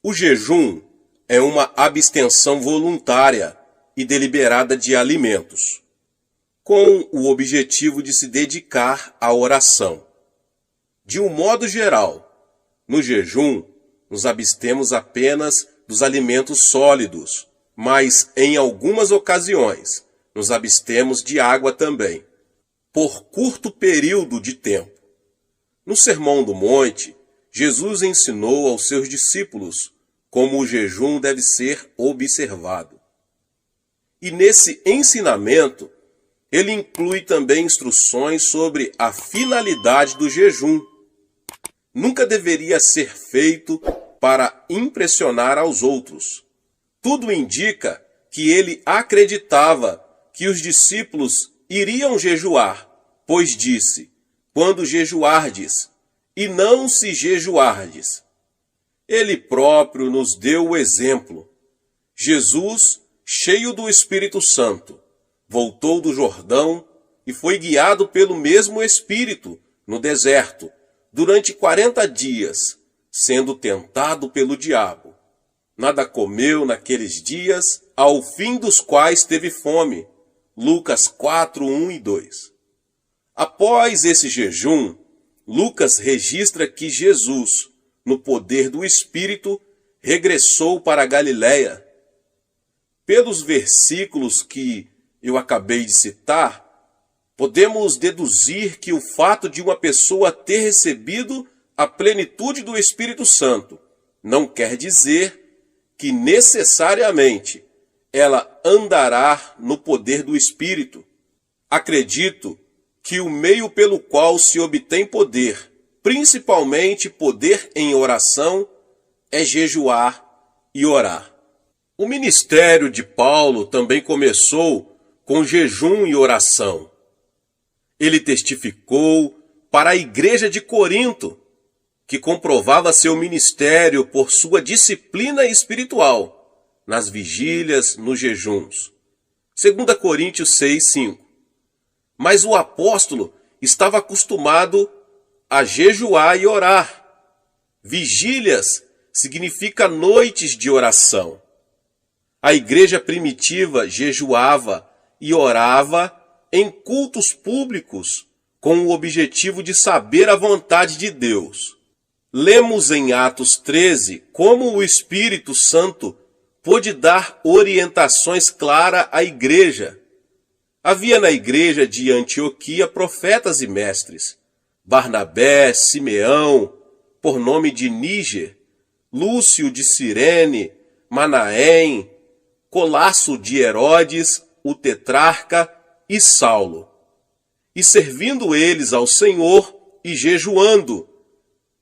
O jejum é uma abstenção voluntária e deliberada de alimentos, com o objetivo de se dedicar à oração. De um modo geral, no jejum, nos abstemos apenas dos alimentos sólidos, mas em algumas ocasiões nos abstemos de água também, por curto período de tempo. No Sermão do Monte, Jesus ensinou aos seus discípulos como o jejum deve ser observado. E nesse ensinamento, ele inclui também instruções sobre a finalidade do jejum. Nunca deveria ser feito para impressionar aos outros. Tudo indica que ele acreditava que os discípulos iriam jejuar, pois disse: quando jejuardes, e não se jejuardes. Ele próprio nos deu o exemplo. Jesus, cheio do Espírito Santo, voltou do Jordão e foi guiado pelo mesmo Espírito no deserto durante 40 dias, sendo tentado pelo diabo. Nada comeu naqueles dias, ao fim dos quais teve fome. Lucas 4, 1 e 2. Após esse jejum, Lucas registra que Jesus, no poder do Espírito, regressou para a Galiléia. Pelos versículos que eu acabei de citar, podemos deduzir que o fato de uma pessoa ter recebido a plenitude do Espírito Santo não quer dizer que necessariamente ela andará no poder do Espírito. Acredito que o meio pelo qual se obtém poder, principalmente poder em oração, é jejuar e orar. O ministério de Paulo também começou com jejum e oração. Ele testificou para a igreja de Corinto, que comprovava seu ministério por sua disciplina espiritual, nas vigílias, nos jejuns. 2 Coríntios 6, 5. Mas o apóstolo estava acostumado a jejuar e orar. Vigílias significa noites de oração. A igreja primitiva jejuava e orava em cultos públicos com o objetivo de saber a vontade de Deus. Lemos em Atos 13 como o Espírito Santo pôde dar orientações claras à igreja. Havia na igreja de Antioquia profetas e mestres: Barnabé, Simeão, por nome de Níger, Lúcio de Cirene, Manaém, Colasso de Herodes, o tetrarca, e Saulo. E servindo eles ao Senhor e jejuando,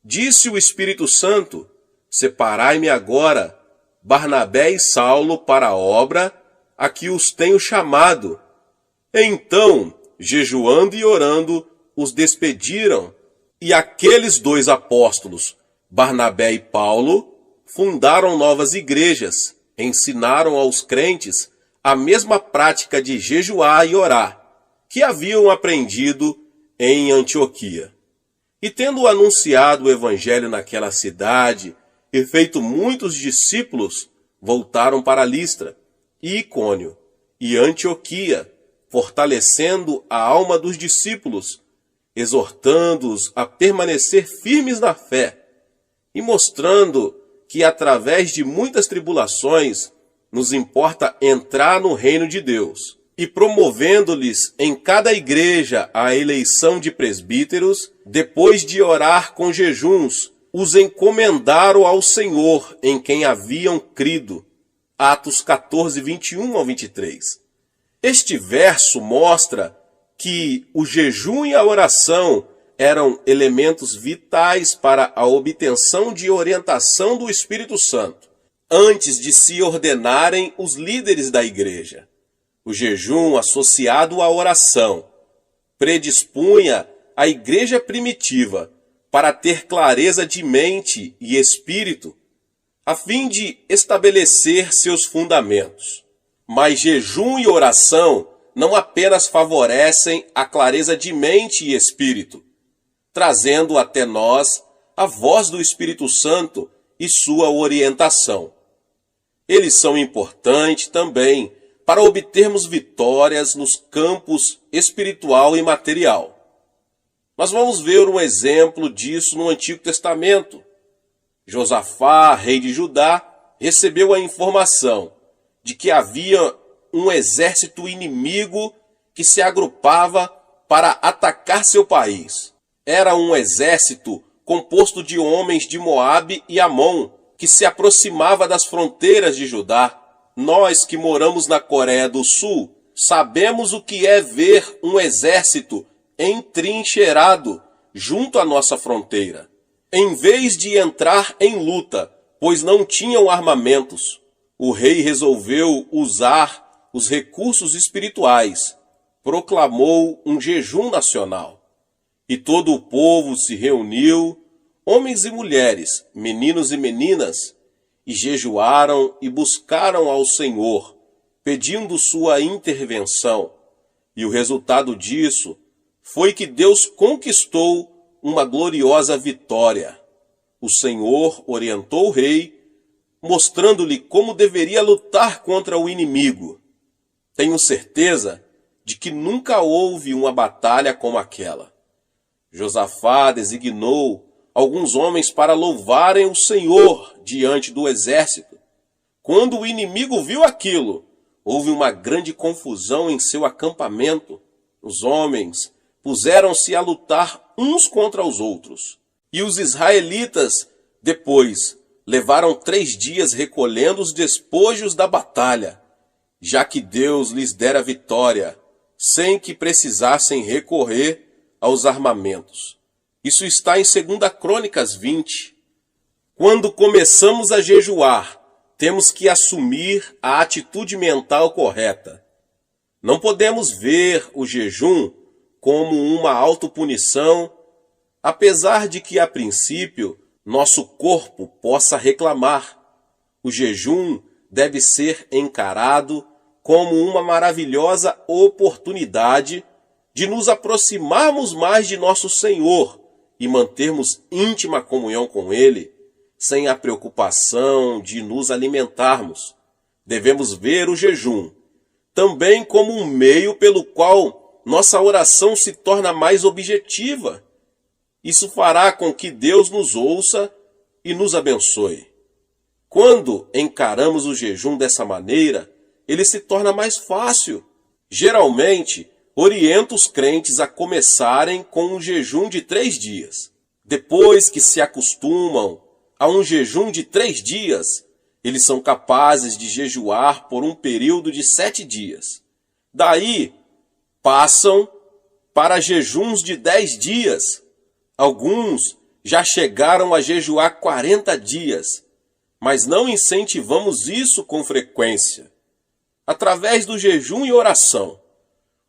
disse o Espírito Santo: separai-me agora, Barnabé e Saulo, para a obra a que os tenho chamado. Então, jejuando e orando, os despediram, e aqueles dois apóstolos, Barnabé e Paulo, fundaram novas igrejas, ensinaram aos crentes a mesma prática de jejuar e orar, que haviam aprendido em Antioquia. E tendo anunciado o evangelho naquela cidade e feito muitos discípulos, voltaram para Listra, e Icônio, e Antioquia, fortalecendo a alma dos discípulos, exortando-os a permanecer firmes na fé, e mostrando que através de muitas tribulações nos importa entrar no reino de Deus, e promovendo-lhes em cada igreja a eleição de presbíteros, depois de orar com jejuns, os encomendaram ao Senhor em quem haviam crido. Atos 14, 21 ao 23. Este verso mostra que o jejum e a oração eram elementos vitais para a obtenção de orientação do Espírito Santo, antes de se ordenarem os líderes da igreja. O jejum associado à oração predispunha a igreja primitiva para ter clareza de mente e espírito, a fim de estabelecer seus fundamentos. Mas jejum e oração não apenas favorecem a clareza de mente e espírito, trazendo até nós a voz do Espírito Santo e sua orientação. Eles são importantes também para obtermos vitórias nos campos espiritual e material. Nós vamos ver um exemplo disso no Antigo Testamento. Josafá, rei de Judá, recebeu a informação de que havia um exército inimigo que se agrupava para atacar seu país. Era um exército composto de homens de Moabe e Amon, que se aproximava das fronteiras de Judá. Nós que moramos na Coreia do Sul, sabemos o que é ver um exército entrincheirado junto à nossa fronteira. Em vez de entrar em luta, pois não tinham armamentos, o rei resolveu usar os recursos espirituais. Proclamou um jejum nacional. E todo o povo se reuniu, homens e mulheres, meninos e meninas, e jejuaram e buscaram ao Senhor, pedindo sua intervenção. E o resultado disso foi que Deus conquistou uma gloriosa vitória. O Senhor orientou o rei, mostrando-lhe como deveria lutar contra o inimigo. Tenho certeza de que nunca houve uma batalha como aquela. Josafá designou alguns homens para louvarem o Senhor diante do exército. Quando o inimigo viu aquilo, houve uma grande confusão em seu acampamento. Os homens puseram-se a lutar uns contra os outros. E os israelitas, depois, levaram 3 dias recolhendo os despojos da batalha, já que Deus lhes dera vitória, sem que precisassem recorrer aos armamentos. Isso está em 2 Crônicas 20. Quando começamos a jejuar, temos que assumir a atitude mental correta. Não podemos ver o jejum como uma autopunição, apesar de que, a princípio, nosso corpo possa reclamar. O jejum deve ser encarado como uma maravilhosa oportunidade de nos aproximarmos mais de nosso Senhor e mantermos íntima comunhão com Ele, sem a preocupação de nos alimentarmos. Devemos ver o jejum também como um meio pelo qual nossa oração se torna mais objetiva. Isso fará com que Deus nos ouça e nos abençoe. Quando encaramos o jejum dessa maneira, ele se torna mais fácil. Geralmente, oriento os crentes a começarem com um jejum de 3 dias. Depois que se acostumam a um jejum de 3 dias, eles são capazes de jejuar por um período de 7 dias. Daí, passam para jejuns de 10 dias. Alguns já chegaram a jejuar 40 dias, mas não incentivamos isso com frequência. Através do jejum e oração,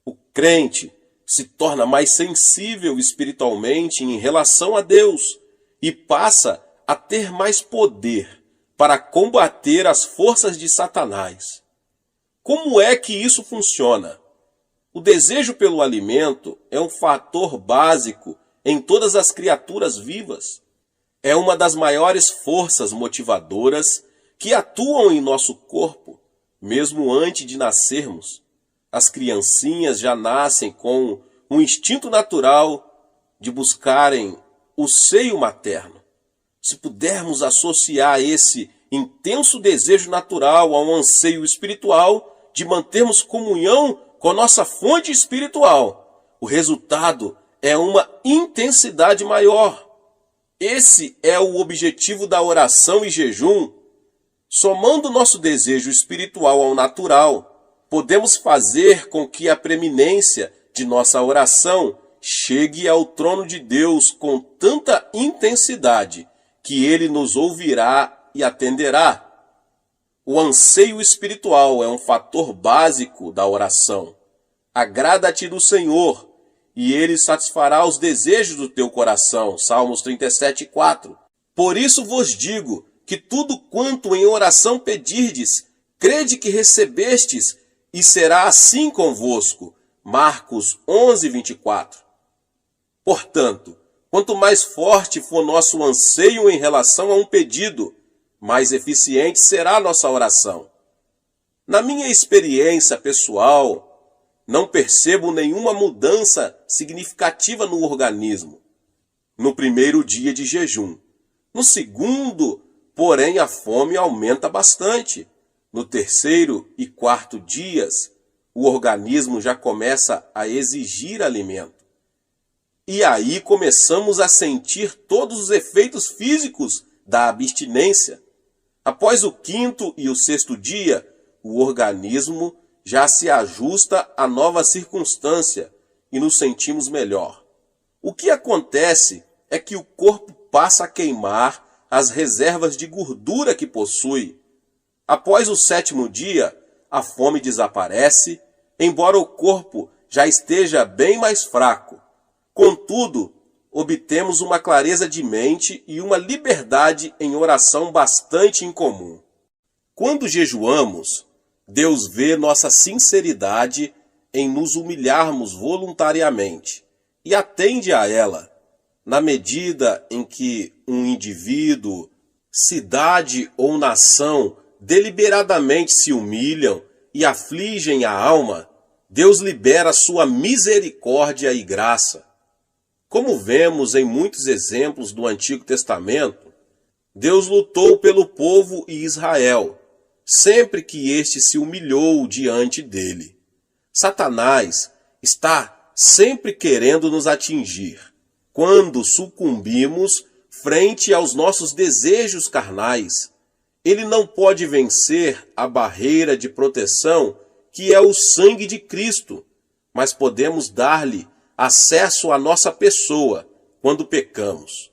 o crente se torna mais sensível espiritualmente em relação a Deus e passa a ter mais poder para combater as forças de Satanás. Como é que isso funciona? O desejo pelo alimento é um fator básico em todas as criaturas vivas. É uma das maiores forças motivadoras que atuam em nosso corpo, mesmo antes de nascermos. As criancinhas já nascem com um instinto natural de buscarem o seio materno. Se pudermos associar esse intenso desejo natural a um anseio espiritual de mantermos comunhão com a nossa fonte espiritual, o resultado é uma intensidade maior. Esse é o objetivo da oração e jejum. Somando nosso desejo espiritual ao natural, podemos fazer com que a preeminência de nossa oração chegue ao trono de Deus com tanta intensidade que Ele nos ouvirá e atenderá. O anseio espiritual é um fator básico da oração. Agrada-te do Senhor, e Ele satisfará os desejos do teu coração. Salmos 37:4. Por isso vos digo que tudo quanto em oração pedirdes, crede que recebestes, e será assim convosco. Marcos 11:24. Portanto, quanto mais forte for nosso anseio em relação a um pedido, mais eficiente será a nossa oração. Na minha experiência pessoal, não percebo nenhuma mudança significativa no organismo no primeiro dia de jejum. No segundo, porém, a fome aumenta bastante. No terceiro e quarto dias, o organismo já começa a exigir alimento. E aí começamos a sentir todos os efeitos físicos da abstinência. Após o quinto e o sexto dia, o organismo já se ajusta à nova circunstância e nos sentimos melhor. O que acontece é que o corpo passa a queimar as reservas de gordura que possui. Após o sétimo dia, a fome desaparece, embora o corpo já esteja bem mais fraco. Contudo, obtemos uma clareza de mente e uma liberdade em oração bastante incomum. Quando jejuamos, Deus vê nossa sinceridade em nos humilharmos voluntariamente e atende a ela. Na medida em que um indivíduo, cidade ou nação deliberadamente se humilham e afligem a alma, Deus libera sua misericórdia e graça. Como vemos em muitos exemplos do Antigo Testamento, Deus lutou pelo povo e Israel, sempre que este se humilhou diante dele. Satanás está sempre querendo nos atingir. Quando sucumbimos frente aos nossos desejos carnais, ele não pode vencer a barreira de proteção que é o sangue de Cristo, mas podemos dar-lhe acesso à nossa pessoa quando pecamos.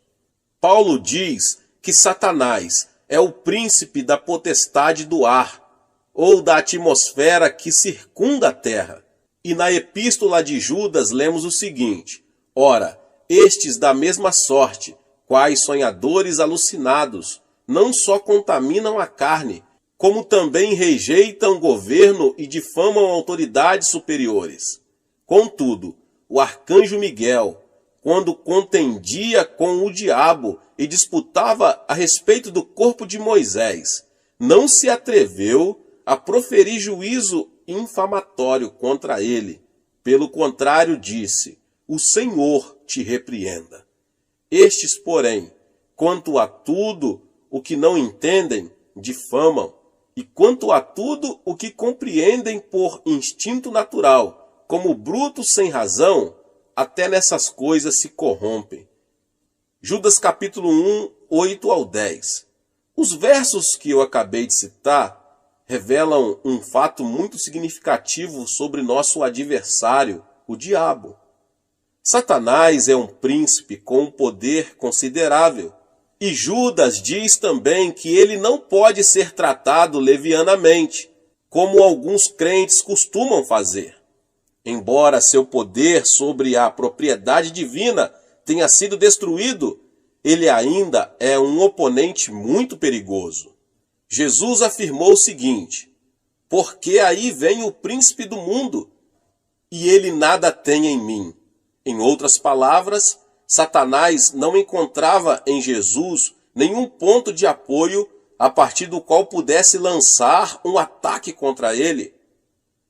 Paulo diz que Satanás é o príncipe da potestade do ar, ou da atmosfera que circunda a terra. E na epístola de Judas lemos o seguinte: ora, estes da mesma sorte, quais sonhadores alucinados, não só contaminam a carne, como também rejeitam governo e difamam autoridades superiores. Contudo, o arcanjo Miguel, quando contendia com o diabo e disputava a respeito do corpo de Moisés, não se atreveu a proferir juízo infamatório contra ele. Pelo contrário, disse: o Senhor te repreenda. Estes, porém, quanto a tudo o que não entendem, difamam, e quanto a tudo o que compreendem por instinto natural, como brutos sem razão, até nessas coisas se corrompem. Judas capítulo 1, 8 ao 10. Os versos que eu acabei de citar revelam um fato muito significativo sobre nosso adversário, o diabo. Satanás é um príncipe com um poder considerável. E Judas diz também que ele não pode ser tratado levianamente, como alguns crentes costumam fazer. Embora seu poder sobre a propriedade divina tenha sido destruído, ele ainda é um oponente muito perigoso. Jesus afirmou o seguinte: porque aí vem o príncipe do mundo, e ele nada tem em mim. Em outras palavras, Satanás não encontrava em Jesus nenhum ponto de apoio a partir do qual pudesse lançar um ataque contra ele.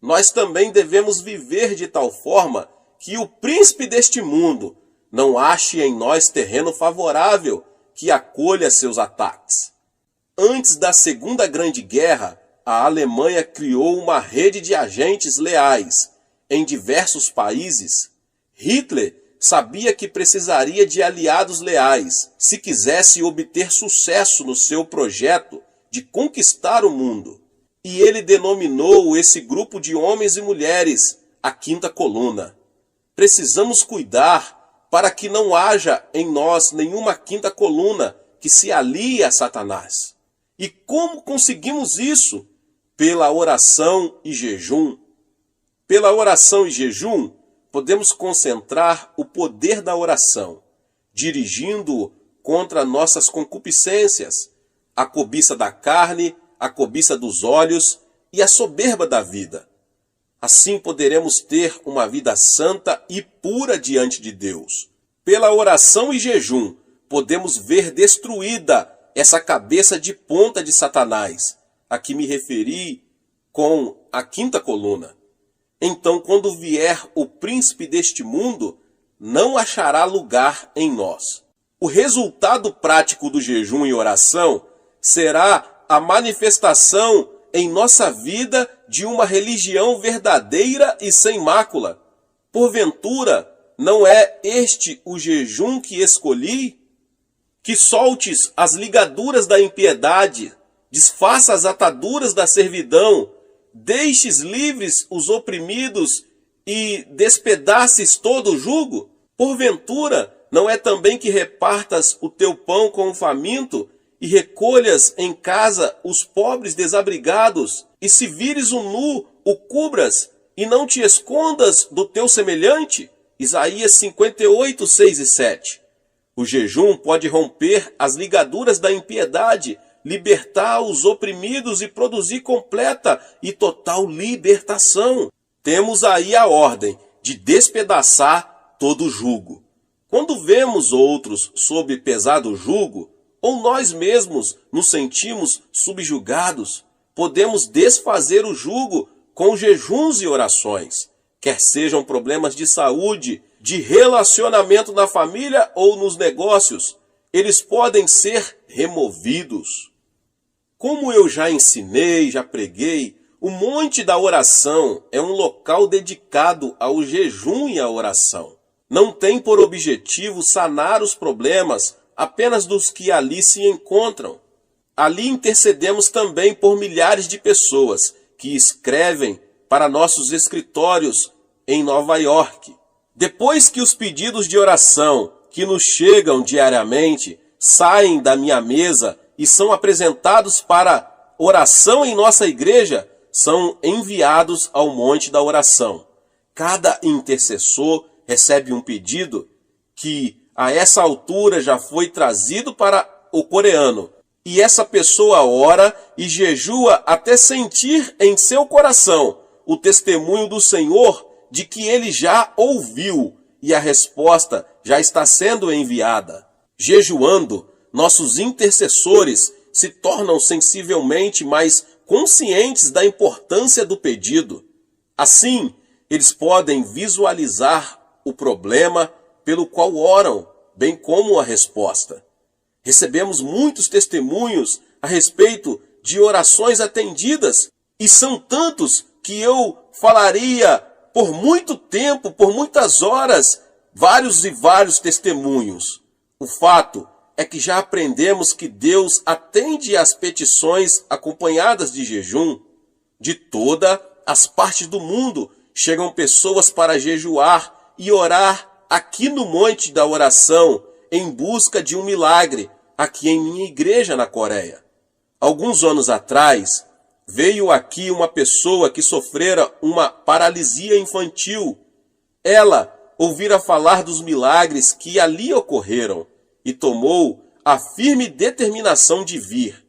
Nós também devemos viver de tal forma que o príncipe deste mundo não ache em nós terreno favorável que acolha seus ataques. Antes da Segunda Grande Guerra, a Alemanha criou uma rede de agentes leais em diversos países. Hitler sabia que precisaria de aliados leais se quisesse obter sucesso no seu projeto de conquistar o mundo. E ele denominou esse grupo de homens e mulheres a Quinta Coluna. Precisamos cuidar para que não haja em nós nenhuma quinta coluna que se alie a Satanás. E como conseguimos isso? Pela oração e jejum. Pela oração e jejum, podemos concentrar o poder da oração, dirigindo-o contra nossas concupiscências, a cobiça da carne, a cobiça dos olhos e a soberba da vida. Assim poderemos ter uma vida santa e pura diante de Deus. Pela oração e jejum, podemos ver destruída essa cabeça de ponta de Satanás, a que me referi com a quinta coluna. Então, quando vier o príncipe deste mundo, não achará lugar em nós. O resultado prático do jejum e oração será a manifestação em nossa vida de uma religião verdadeira e sem mácula. Porventura, não é este o jejum que escolhi? Que soltes as ligaduras da impiedade, desfaça as ataduras da servidão, deixes livres os oprimidos e despedaces todo o jugo? Porventura, não é também que repartas o teu pão com o faminto e recolhas em casa os pobres desabrigados, e se vires o nu, o cubras, e não te escondas do teu semelhante? Isaías 58, 6 e 7. O jejum pode romper as ligaduras da impiedade, libertar os oprimidos e produzir completa e total libertação. Temos aí a ordem de despedaçar todo jugo. Quando vemos outros sob pesado jugo, ou nós mesmos nos sentimos subjugados, podemos desfazer o jugo com jejuns e orações, quer sejam problemas de saúde, de relacionamento na família ou nos negócios, eles podem ser removidos. Como eu já ensinei, já preguei, o Monte da Oração é um local dedicado ao jejum e à oração. Não tem por objetivo sanar os problemas apenas dos que ali se encontram. Ali intercedemos também por milhares de pessoas que escrevem para nossos escritórios em Nova York. Depois que os pedidos de oração que nos chegam diariamente saem da minha mesa e são apresentados para oração em nossa igreja, são enviados ao Monte da Oração. Cada intercessor recebe um pedido que a essa altura já foi trazido para o coreano. E essa pessoa ora e jejua até sentir em seu coração o testemunho do Senhor de que ele já ouviu e a resposta já está sendo enviada. Jejuando, nossos intercessores se tornam sensivelmente mais conscientes da importância do pedido. Assim, eles podem visualizar o problema pelo qual oram, bem como a resposta. Recebemos muitos testemunhos a respeito de orações atendidas, e são tantos que eu falaria por muito tempo, por muitas horas, vários e vários testemunhos. O fato é que já aprendemos que Deus atende às petições acompanhadas de jejum. De todas as partes do mundo chegam pessoas para jejuar e orar aqui no Monte da Oração em busca de um milagre, aqui em minha igreja na Coreia. Alguns anos atrás, veio aqui uma pessoa que sofrera uma paralisia infantil. Ela ouvira falar dos milagres que ali ocorreram e tomou a firme determinação de vir,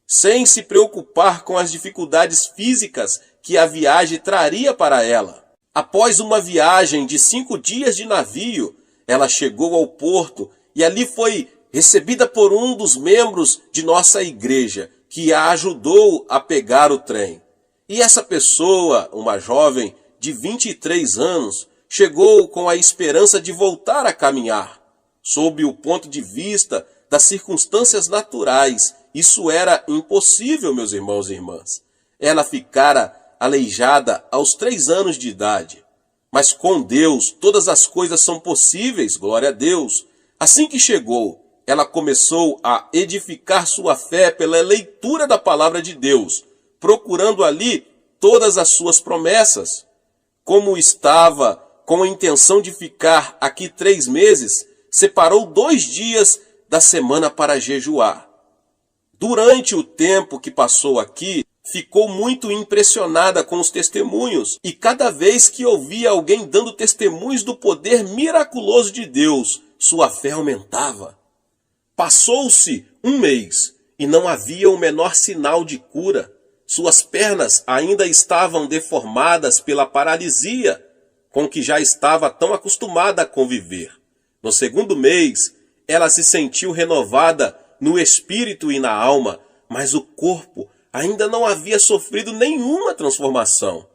sem se preocupar com as dificuldades físicas que a viagem traria para ela. Após uma viagem de 5 dias de navio, ela chegou ao porto e ali foi recebida por um dos membros de nossa igreja, que a ajudou a pegar o trem. E essa pessoa, uma jovem de 23 anos, chegou com a esperança de voltar a caminhar. Sob o ponto de vista das circunstâncias naturais, isso era impossível, meus irmãos e irmãs. Ela ficara aleijada aos 3 anos de idade. Mas com Deus, todas as coisas são possíveis, glória a Deus. Assim que chegou, ela começou a edificar sua fé pela leitura da palavra de Deus, procurando ali todas as suas promessas. Como estava com a intenção de ficar aqui 3 meses, separou 2 dias da semana para jejuar. Durante o tempo que passou aqui, ficou muito impressionada com os testemunhos, e cada vez que ouvia alguém dando testemunhos do poder miraculoso de Deus, sua fé aumentava. Passou-se 1 mês e não havia o menor sinal de cura. Suas pernas ainda estavam deformadas pela paralisia, com que já estava tão acostumada a conviver. No 2º mês, ela se sentiu renovada no espírito e na alma, mas o corpo ainda não havia sofrido nenhuma transformação.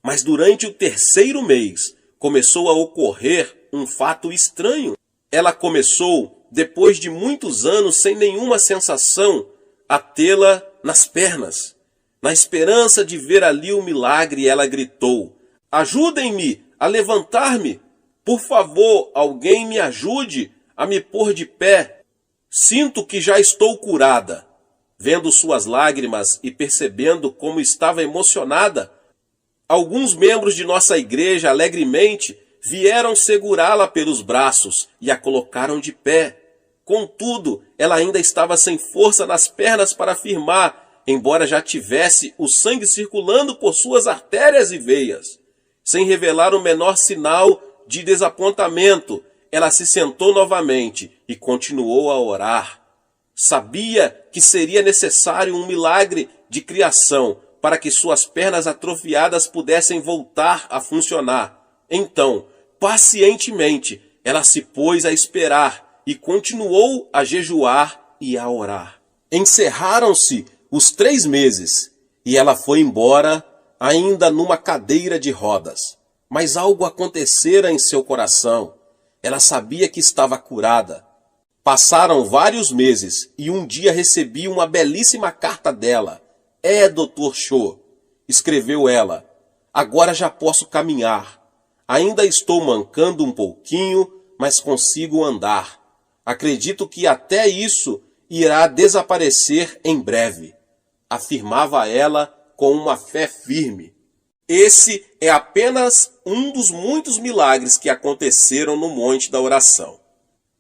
Mas durante o 3º mês, começou a ocorrer um fato estranho. Ela começou, depois de muitos anos sem nenhuma sensação, a tê-la nas pernas. Na esperança de ver ali o milagre, ela gritou: "Ajudem-me a levantar-me! Por favor, alguém me ajude a me pôr de pé. Sinto que já estou curada." Vendo suas lágrimas e percebendo como estava emocionada, alguns membros de nossa igreja alegremente vieram segurá-la pelos braços e a colocaram de pé. Contudo, ela ainda estava sem força nas pernas para firmar, embora já tivesse o sangue circulando por suas artérias e veias. Sem revelar o menor sinal de desapontamento, ela se sentou novamente e continuou a orar. Sabia que seria necessário um milagre de criação para que suas pernas atrofiadas pudessem voltar a funcionar. Então, pacientemente, ela se pôs a esperar e continuou a jejuar e a orar. Encerraram-se os 3 meses e ela foi embora ainda numa cadeira de rodas. Mas algo acontecera em seu coração. Ela sabia que estava curada. Passaram vários meses e um dia recebi uma belíssima carta dela. Dr. Cho, escreveu ela, agora já posso caminhar. Ainda estou mancando um pouquinho, mas consigo andar. Acredito que até isso irá desaparecer em breve, afirmava ela com uma fé firme. Esse é apenas um dos muitos milagres que aconteceram no Monte da Oração.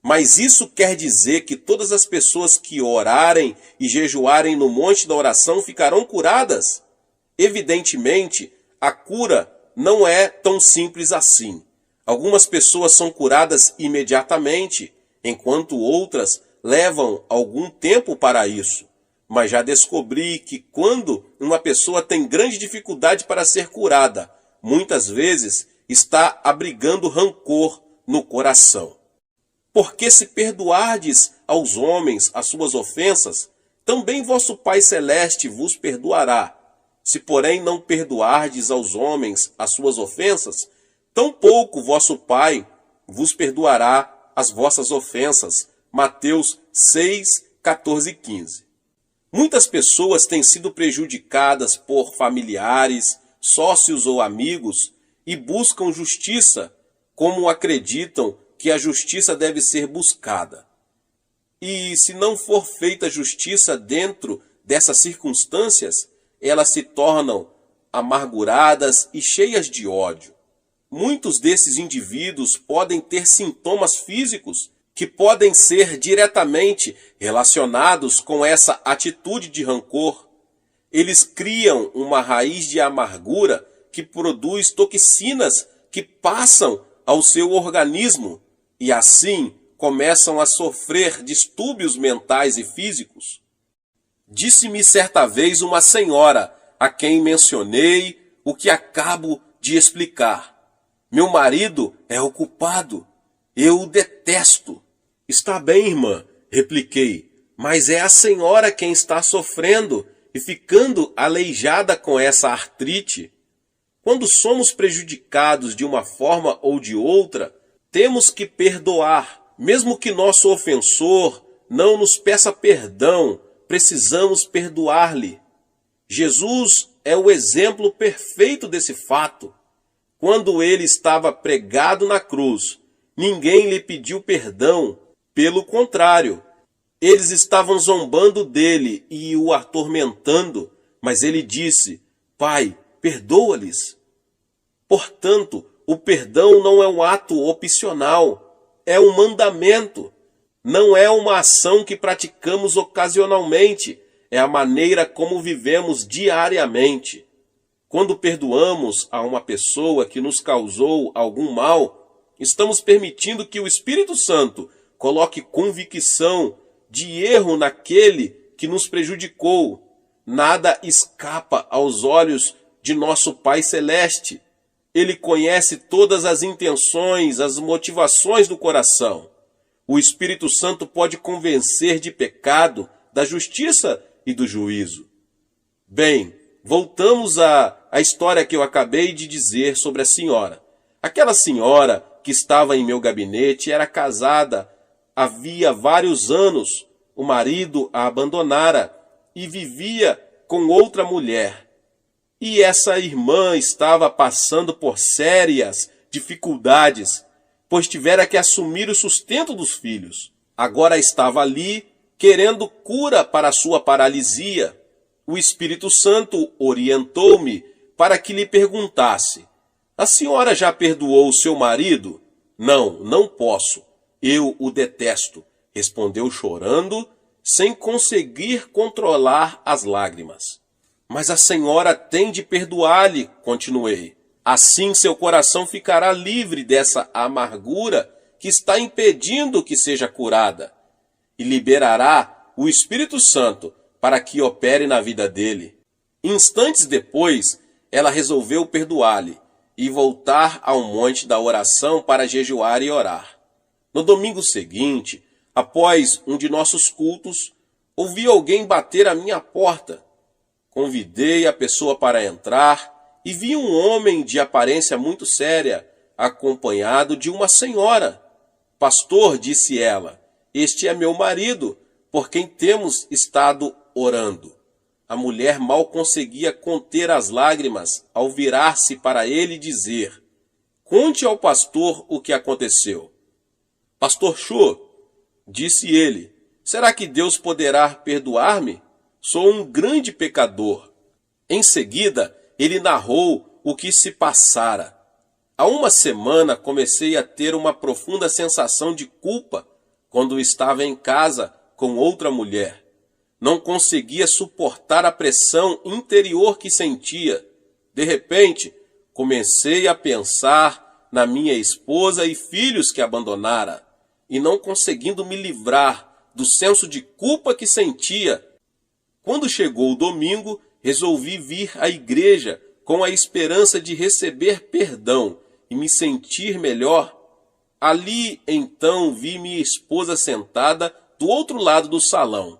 Mas isso quer dizer que todas as pessoas que orarem e jejuarem no Monte da Oração ficarão curadas? Evidentemente, a cura não é tão simples assim. Algumas pessoas são curadas imediatamente, enquanto outras levam algum tempo para isso. Mas já descobri que quando uma pessoa tem grande dificuldade para ser curada, muitas vezes está abrigando rancor no coração. Porque se perdoardes aos homens as suas ofensas, também vosso Pai Celeste vos perdoará. Se, porém, não perdoardes aos homens as suas ofensas, tampouco vosso Pai vos perdoará as vossas ofensas. Mateus 6, 14 e 15. Muitas pessoas têm sido prejudicadas por familiares, sócios ou amigos e buscam justiça, como acreditam que a justiça deve ser buscada. E se não for feita justiça dentro dessas circunstâncias, elas se tornam amarguradas e cheias de ódio. Muitos desses indivíduos podem ter sintomas físicos que podem ser diretamente relacionados com essa atitude de rancor. Eles criam uma raiz de amargura que produz toxinas que passam ao seu organismo e assim começam a sofrer distúrbios mentais e físicos. Disse-me certa vez uma senhora a quem mencionei o que acabo de explicar. Meu marido é ocupado. Eu o detesto. Está bem, irmã, repliquei, mas é a senhora quem está sofrendo e ficando aleijada com essa artrite. Quando somos prejudicados de uma forma ou de outra, temos que perdoar. Mesmo que nosso ofensor não nos peça perdão, precisamos perdoar-lhe. Jesus é o exemplo perfeito desse fato. Quando ele estava pregado na cruz, ninguém lhe pediu perdão. Pelo contrário, eles estavam zombando dele e o atormentando, mas ele disse: Pai, perdoa-lhes. Portanto, o perdão não é um ato opcional, é um mandamento. Não é uma ação que praticamos ocasionalmente, é a maneira como vivemos diariamente. Quando perdoamos a uma pessoa que nos causou algum mal, estamos permitindo que o Espírito Santo coloque convicção de erro naquele que nos prejudicou. Nada escapa aos olhos de nosso Pai Celeste. Ele conhece todas as intenções, as motivações do coração. O Espírito Santo pode convencer de pecado, da justiça e do juízo. Bem, voltamos à história que eu acabei de dizer sobre a senhora. Aquela senhora que estava em meu gabinete era casada havia vários anos. O marido a abandonara e vivia com outra mulher. E essa irmã estava passando por sérias dificuldades, pois tivera que assumir o sustento dos filhos. Agora estava ali querendo cura para a sua paralisia. O Espírito Santo orientou-me para que lhe perguntasse: a senhora já perdoou seu marido? Não, não posso. Eu o detesto, respondeu chorando, sem conseguir controlar as lágrimas. Mas a senhora tem de perdoar-lhe, continuei. Assim seu coração ficará livre dessa amargura que está impedindo que seja curada, e liberará o Espírito Santo para que opere na vida dele. Instantes depois, ela resolveu perdoar-lhe e voltar ao monte da oração para jejuar e orar. No domingo seguinte, após um de nossos cultos, ouvi alguém bater à minha porta. Convidei a pessoa para entrar e vi um homem de aparência muito séria, acompanhado de uma senhora. Pastor, disse ela, este é meu marido, por quem temos estado orando. A mulher mal conseguia conter as lágrimas ao virar-se para ele e dizer: conte ao pastor o que aconteceu. Pastor Cho, disse ele, será que Deus poderá perdoar-me? Sou um grande pecador. Em seguida, ele narrou o que se passara. Há uma semana comecei a ter uma profunda sensação de culpa quando estava em casa com outra mulher. Não conseguia suportar a pressão interior que sentia. De repente, comecei a pensar na minha esposa e filhos que abandonara, e não conseguindo me livrar do senso de culpa que sentia. Quando chegou o domingo, resolvi vir à igreja com a esperança de receber perdão e me sentir melhor. Ali, então, vi minha esposa sentada do outro lado do salão.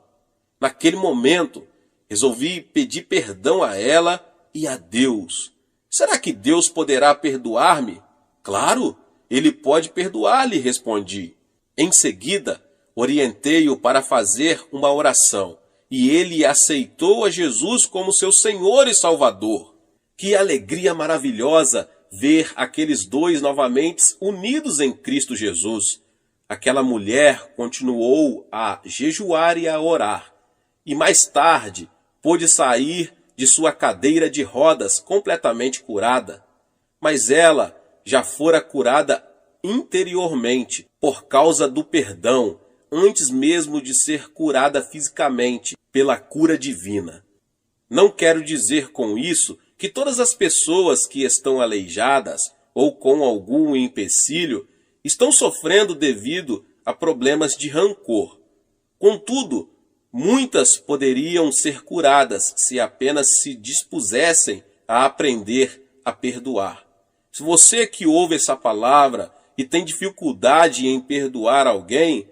Naquele momento, resolvi pedir perdão a ela e a Deus. Será que Deus poderá perdoar-me? Claro, Ele pode perdoar-lhe, respondi. Em seguida, orientei-o para fazer uma oração, e ele aceitou a Jesus como seu Senhor e Salvador. Que alegria maravilhosa ver aqueles dois novamente unidos em Cristo Jesus. Aquela mulher continuou a jejuar e a orar. E mais tarde pôde sair de sua cadeira de rodas completamente curada. Mas ela já fora curada interiormente por causa do perdão, antes mesmo de ser curada fisicamente pela cura divina. Não quero dizer com isso que todas as pessoas que estão aleijadas ou com algum empecilho estão sofrendo devido a problemas de rancor. Contudo, muitas poderiam ser curadas se apenas se dispusessem a aprender a perdoar. Se você que ouve essa palavra e tem dificuldade em perdoar alguém,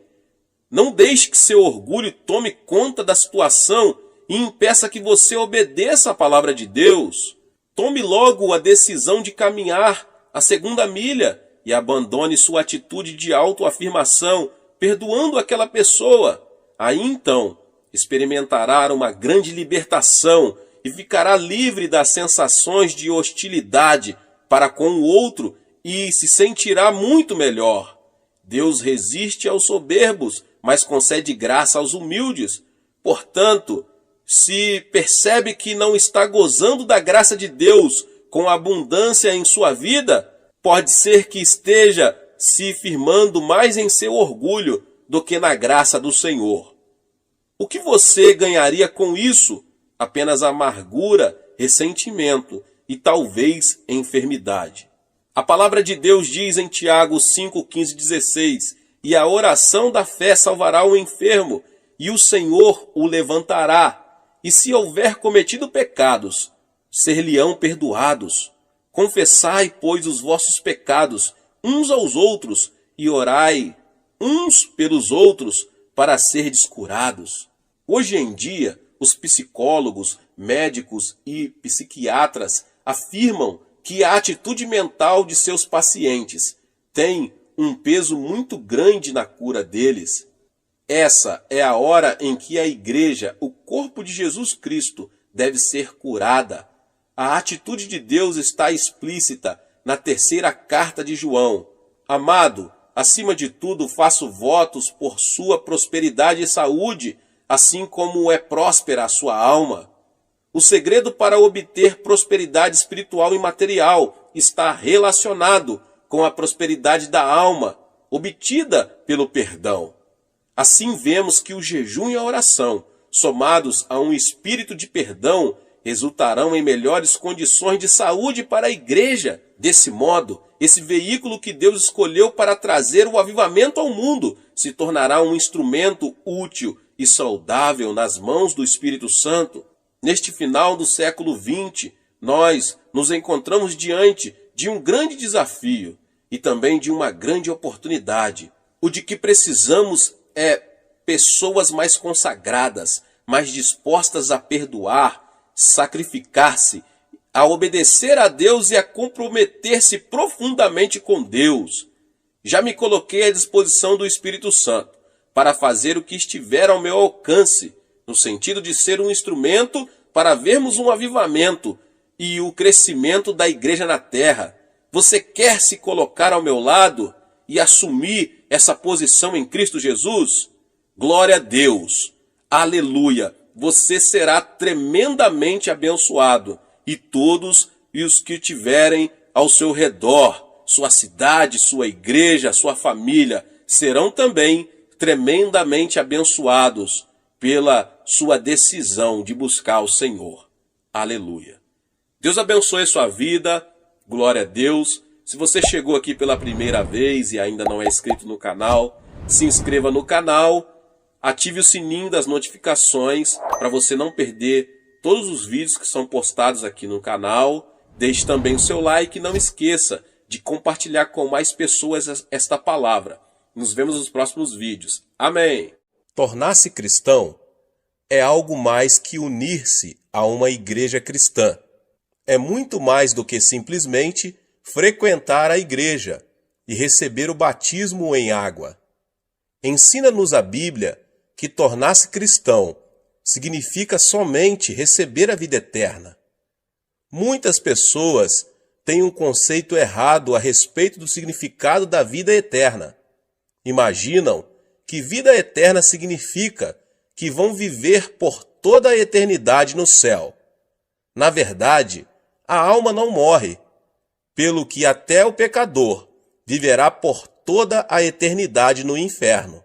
não deixe que seu orgulho tome conta da situação e impeça que você obedeça a palavra de Deus. Tome logo a decisão de caminhar a segunda milha e abandone sua atitude de autoafirmação, perdoando aquela pessoa. Aí então, experimentará uma grande libertação e ficará livre das sensações de hostilidade para com o outro e se sentirá muito melhor. Deus resiste aos soberbos, mas concede graça aos humildes. Portanto, se percebe que não está gozando da graça de Deus com abundância em sua vida, pode ser que esteja se firmando mais em seu orgulho do que na graça do Senhor. O que você ganharia com isso? Apenas amargura, ressentimento e talvez enfermidade. A palavra de Deus diz em Tiago 5, 15, 16, e a oração da fé salvará o enfermo, e o Senhor o levantará. E se houver cometido pecados, ser-lhe-ão perdoados. Confessai, pois, os vossos pecados uns aos outros, e orai uns pelos outros para serdes curados. Hoje em dia, os psicólogos, médicos e psiquiatras afirmam que a atitude mental de seus pacientes tem um peso muito grande na cura deles. Essa é a hora em que a igreja, o corpo de Jesus Cristo, deve ser curada. A atitude de Deus está explícita na terceira carta de João. Amado, acima de tudo faço votos por sua prosperidade e saúde, assim como é próspera a sua alma. O segredo para obter prosperidade espiritual e material está relacionado com a prosperidade da alma, obtida pelo perdão. Assim vemos que o jejum e a oração, somados a um espírito de perdão, resultarão em melhores condições de saúde para a igreja. Desse modo, esse veículo que Deus escolheu para trazer o avivamento ao mundo se tornará um instrumento útil e saudável nas mãos do Espírito Santo. Neste final do século XX, nós nos encontramos diante de um grande desafio e também de uma grande oportunidade. O de que precisamos é pessoas mais consagradas, mais dispostas a perdoar, sacrificar-se, a obedecer a Deus e a comprometer-se profundamente com Deus. Já me coloquei à disposição do Espírito Santo para fazer o que estiver ao meu alcance, no sentido de ser um instrumento para vermos um avivamento e o crescimento da igreja na terra. Você quer se colocar ao meu lado e assumir essa posição em Cristo Jesus? Glória a Deus! Aleluia! Você será tremendamente abençoado e todos os que tiverem ao seu redor, sua cidade, sua igreja, sua família, serão também tremendamente abençoados pela sua decisão de buscar o Senhor. Aleluia. Deus abençoe sua vida. Glória a Deus. Se você chegou aqui pela primeira vez e ainda não é inscrito no canal, se inscreva no canal, ative o sininho das notificações para você não perder todos os vídeos que são postados aqui no canal. Deixe também o seu like e não esqueça de compartilhar com mais pessoas esta palavra. Nos vemos nos próximos vídeos. Amém. Tornar-se cristão é algo mais que unir-se a uma igreja cristã. É muito mais do que simplesmente frequentar a igreja e receber o batismo em água. Ensina-nos a Bíblia que tornar-se cristão significa somente receber a vida eterna. Muitas pessoas têm um conceito errado a respeito do significado da vida eterna. Imaginam que vida eterna significa que vão viver por toda a eternidade no céu. Na verdade, a alma não morre, pelo que até o pecador viverá por toda a eternidade no inferno.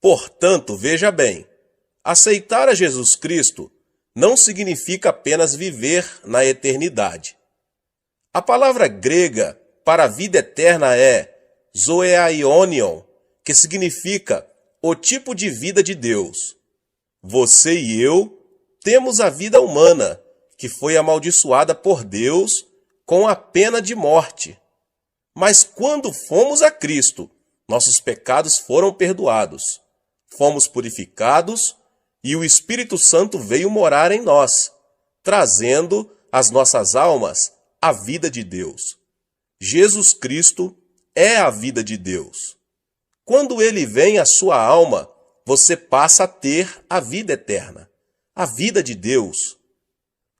Portanto, veja bem, aceitar a Jesus Cristo não significa apenas viver na eternidade. A palavra grega para vida eterna é zoeaionion, que significa o tipo de vida de Deus. Você e eu temos a vida humana, que foi amaldiçoada por Deus com a pena de morte. Mas quando fomos a Cristo, nossos pecados foram perdoados, fomos purificados e o Espírito Santo veio morar em nós, trazendo às nossas almas a vida de Deus. Jesus Cristo é a vida de Deus. Quando ele vem à sua alma, você passa a ter a vida eterna, a vida de Deus.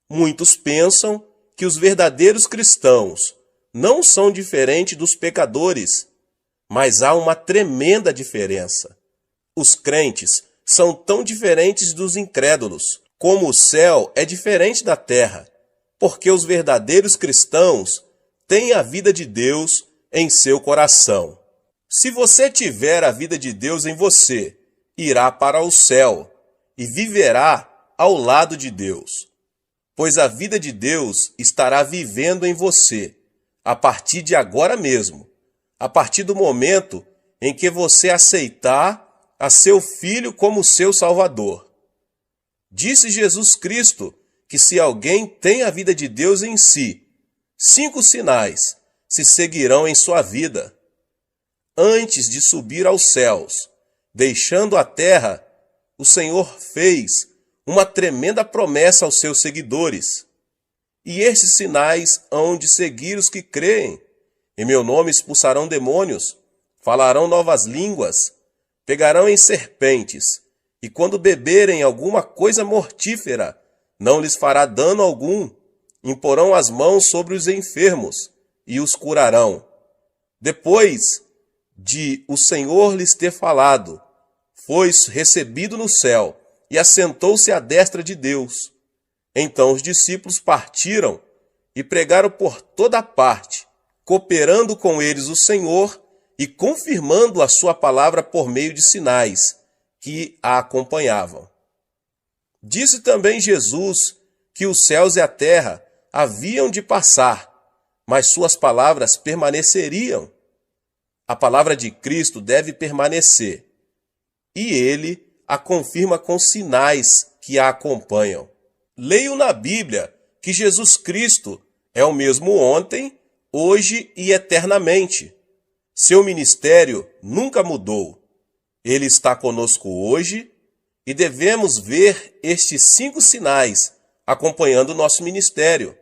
Muitos pensam que os verdadeiros cristãos não são diferentes dos pecadores, mas há uma tremenda diferença. Os crentes são tão diferentes dos incrédulos, como o céu é diferente da terra, porque os verdadeiros cristãos têm a vida de Deus em seu coração. Se você tiver a vida de Deus em você, irá para o céu e viverá ao lado de Deus, pois a vida de Deus estará vivendo em você a partir de agora mesmo, a partir do momento em que você aceitar a seu Filho como seu Salvador. Disse Jesus Cristo que se alguém tem a vida de Deus em si, 5 sinais se seguirão em sua vida. Antes de subir aos céus, deixando a terra, o Senhor fez uma tremenda promessa aos seus seguidores. E estes sinais hão de seguir os que creem. Em meu nome expulsarão demônios, falarão novas línguas, pegarão em serpentes, e quando beberem alguma coisa mortífera, não lhes fará dano algum. Imporão as mãos sobre os enfermos e os curarão. Depois de o Senhor lhes ter falado, foi recebido no céu e assentou-se à destra de Deus. Então os discípulos partiram e pregaram por toda parte, cooperando com eles o Senhor e confirmando a sua palavra por meio de sinais que a acompanhavam. Disse também Jesus que os céus e a terra haviam de passar, mas suas palavras permaneceriam. A palavra de Cristo deve permanecer, e ele a confirma com sinais que a acompanham. Leio na Bíblia que Jesus Cristo é o mesmo ontem, hoje e eternamente. Seu ministério nunca mudou. Ele está conosco hoje e devemos ver estes 5 sinais acompanhando o nosso ministério.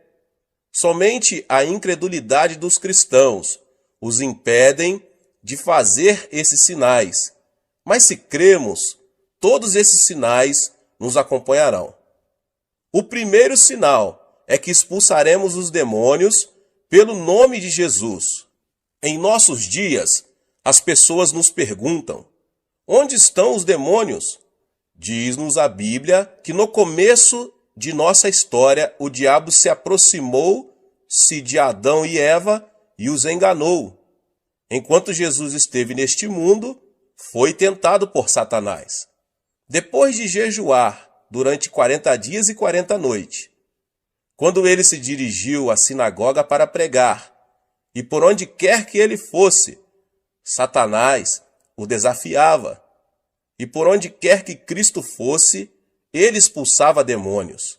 Somente a incredulidade dos cristãos os impedem de fazer esses sinais. Mas se cremos, todos esses sinais nos acompanharão. O primeiro sinal é que expulsaremos os demônios pelo nome de Jesus. Em nossos dias, as pessoas nos perguntam: onde estão os demônios? Diz-nos a Bíblia que no começo de nossa história o diabo se aproximou-se de Adão e Eva e os enganou. Enquanto Jesus esteve neste mundo, foi tentado por Satanás. Depois de jejuar durante 40 dias e 40 noites, quando ele se dirigiu à sinagoga para pregar, e por onde quer que ele fosse, Satanás o desafiava. E por onde quer que Cristo fosse, ele expulsava demônios.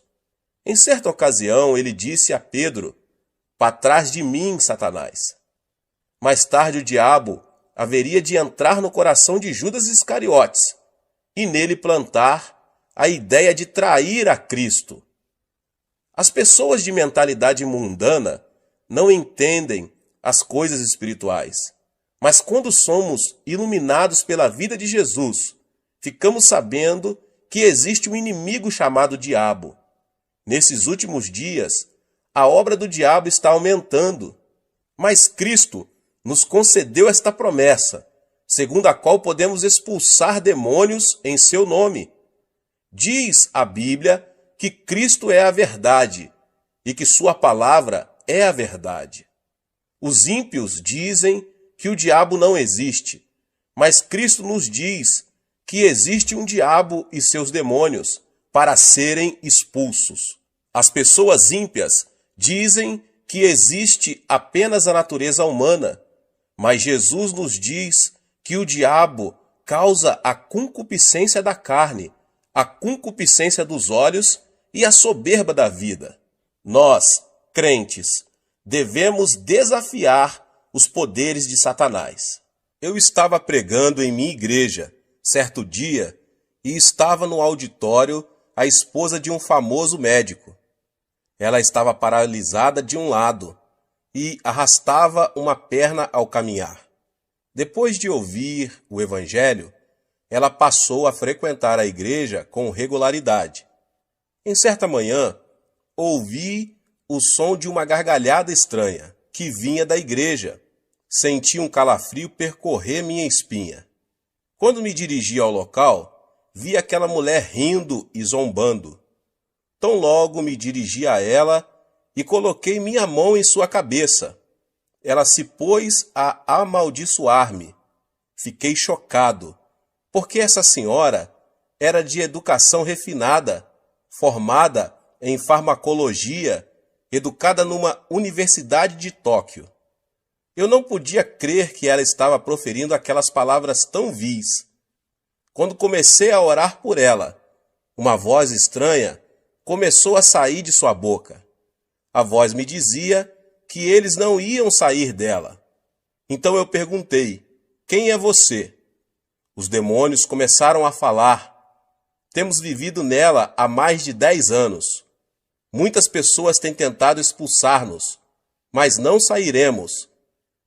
Em certa ocasião, ele disse a Pedro: "Para trás de mim, Satanás." Mais tarde, o diabo haveria de entrar no coração de Judas Iscariotes e nele plantar a ideia de trair a Cristo. As pessoas de mentalidade mundana não entendem as coisas espirituais, mas quando somos iluminados pela vida de Jesus, ficamos sabendo que existe um inimigo chamado diabo. Nesses últimos dias, a obra do diabo está aumentando, mas Cristo nos concedeu esta promessa, segundo a qual podemos expulsar demônios em seu nome. Diz a Bíblia que Cristo é a verdade e que sua palavra é a verdade. Os ímpios dizem que o diabo não existe, mas Cristo nos diz que existe um diabo e seus demônios para serem expulsos. As pessoas ímpias dizem que existe apenas a natureza humana, mas Jesus nos diz que o diabo causa a concupiscência da carne, a concupiscência dos olhos e a soberba da vida. Nós, crentes, devemos desafiar os poderes de Satanás. Eu estava pregando em minha igreja certo dia e estava no auditório a esposa de um famoso médico. Ela estava paralisada de um lado e arrastava uma perna ao caminhar. Depois de ouvir o evangelho, ela passou a frequentar a igreja com regularidade. Em certa manhã, ouvi o som de uma gargalhada estranha que vinha da igreja. Senti um calafrio percorrer minha espinha. Quando me dirigi ao local, vi aquela mulher rindo e zombando. Tão logo me dirigi a ela e coloquei minha mão em sua cabeça. Ela se pôs a amaldiçoar-me. Fiquei chocado, porque essa senhora era de educação refinada, formada em farmacologia, educada numa universidade de Tóquio. Eu não podia crer que ela estava proferindo aquelas palavras tão vis. Quando comecei a orar por ela, uma voz estranha começou a sair de sua boca. A voz me dizia que eles não iam sair dela. Então eu perguntei: Quem é você? Os demônios começaram a falar. Temos vivido nela há mais de 10 anos. Muitas pessoas têm tentado expulsar-nos, mas não sairemos.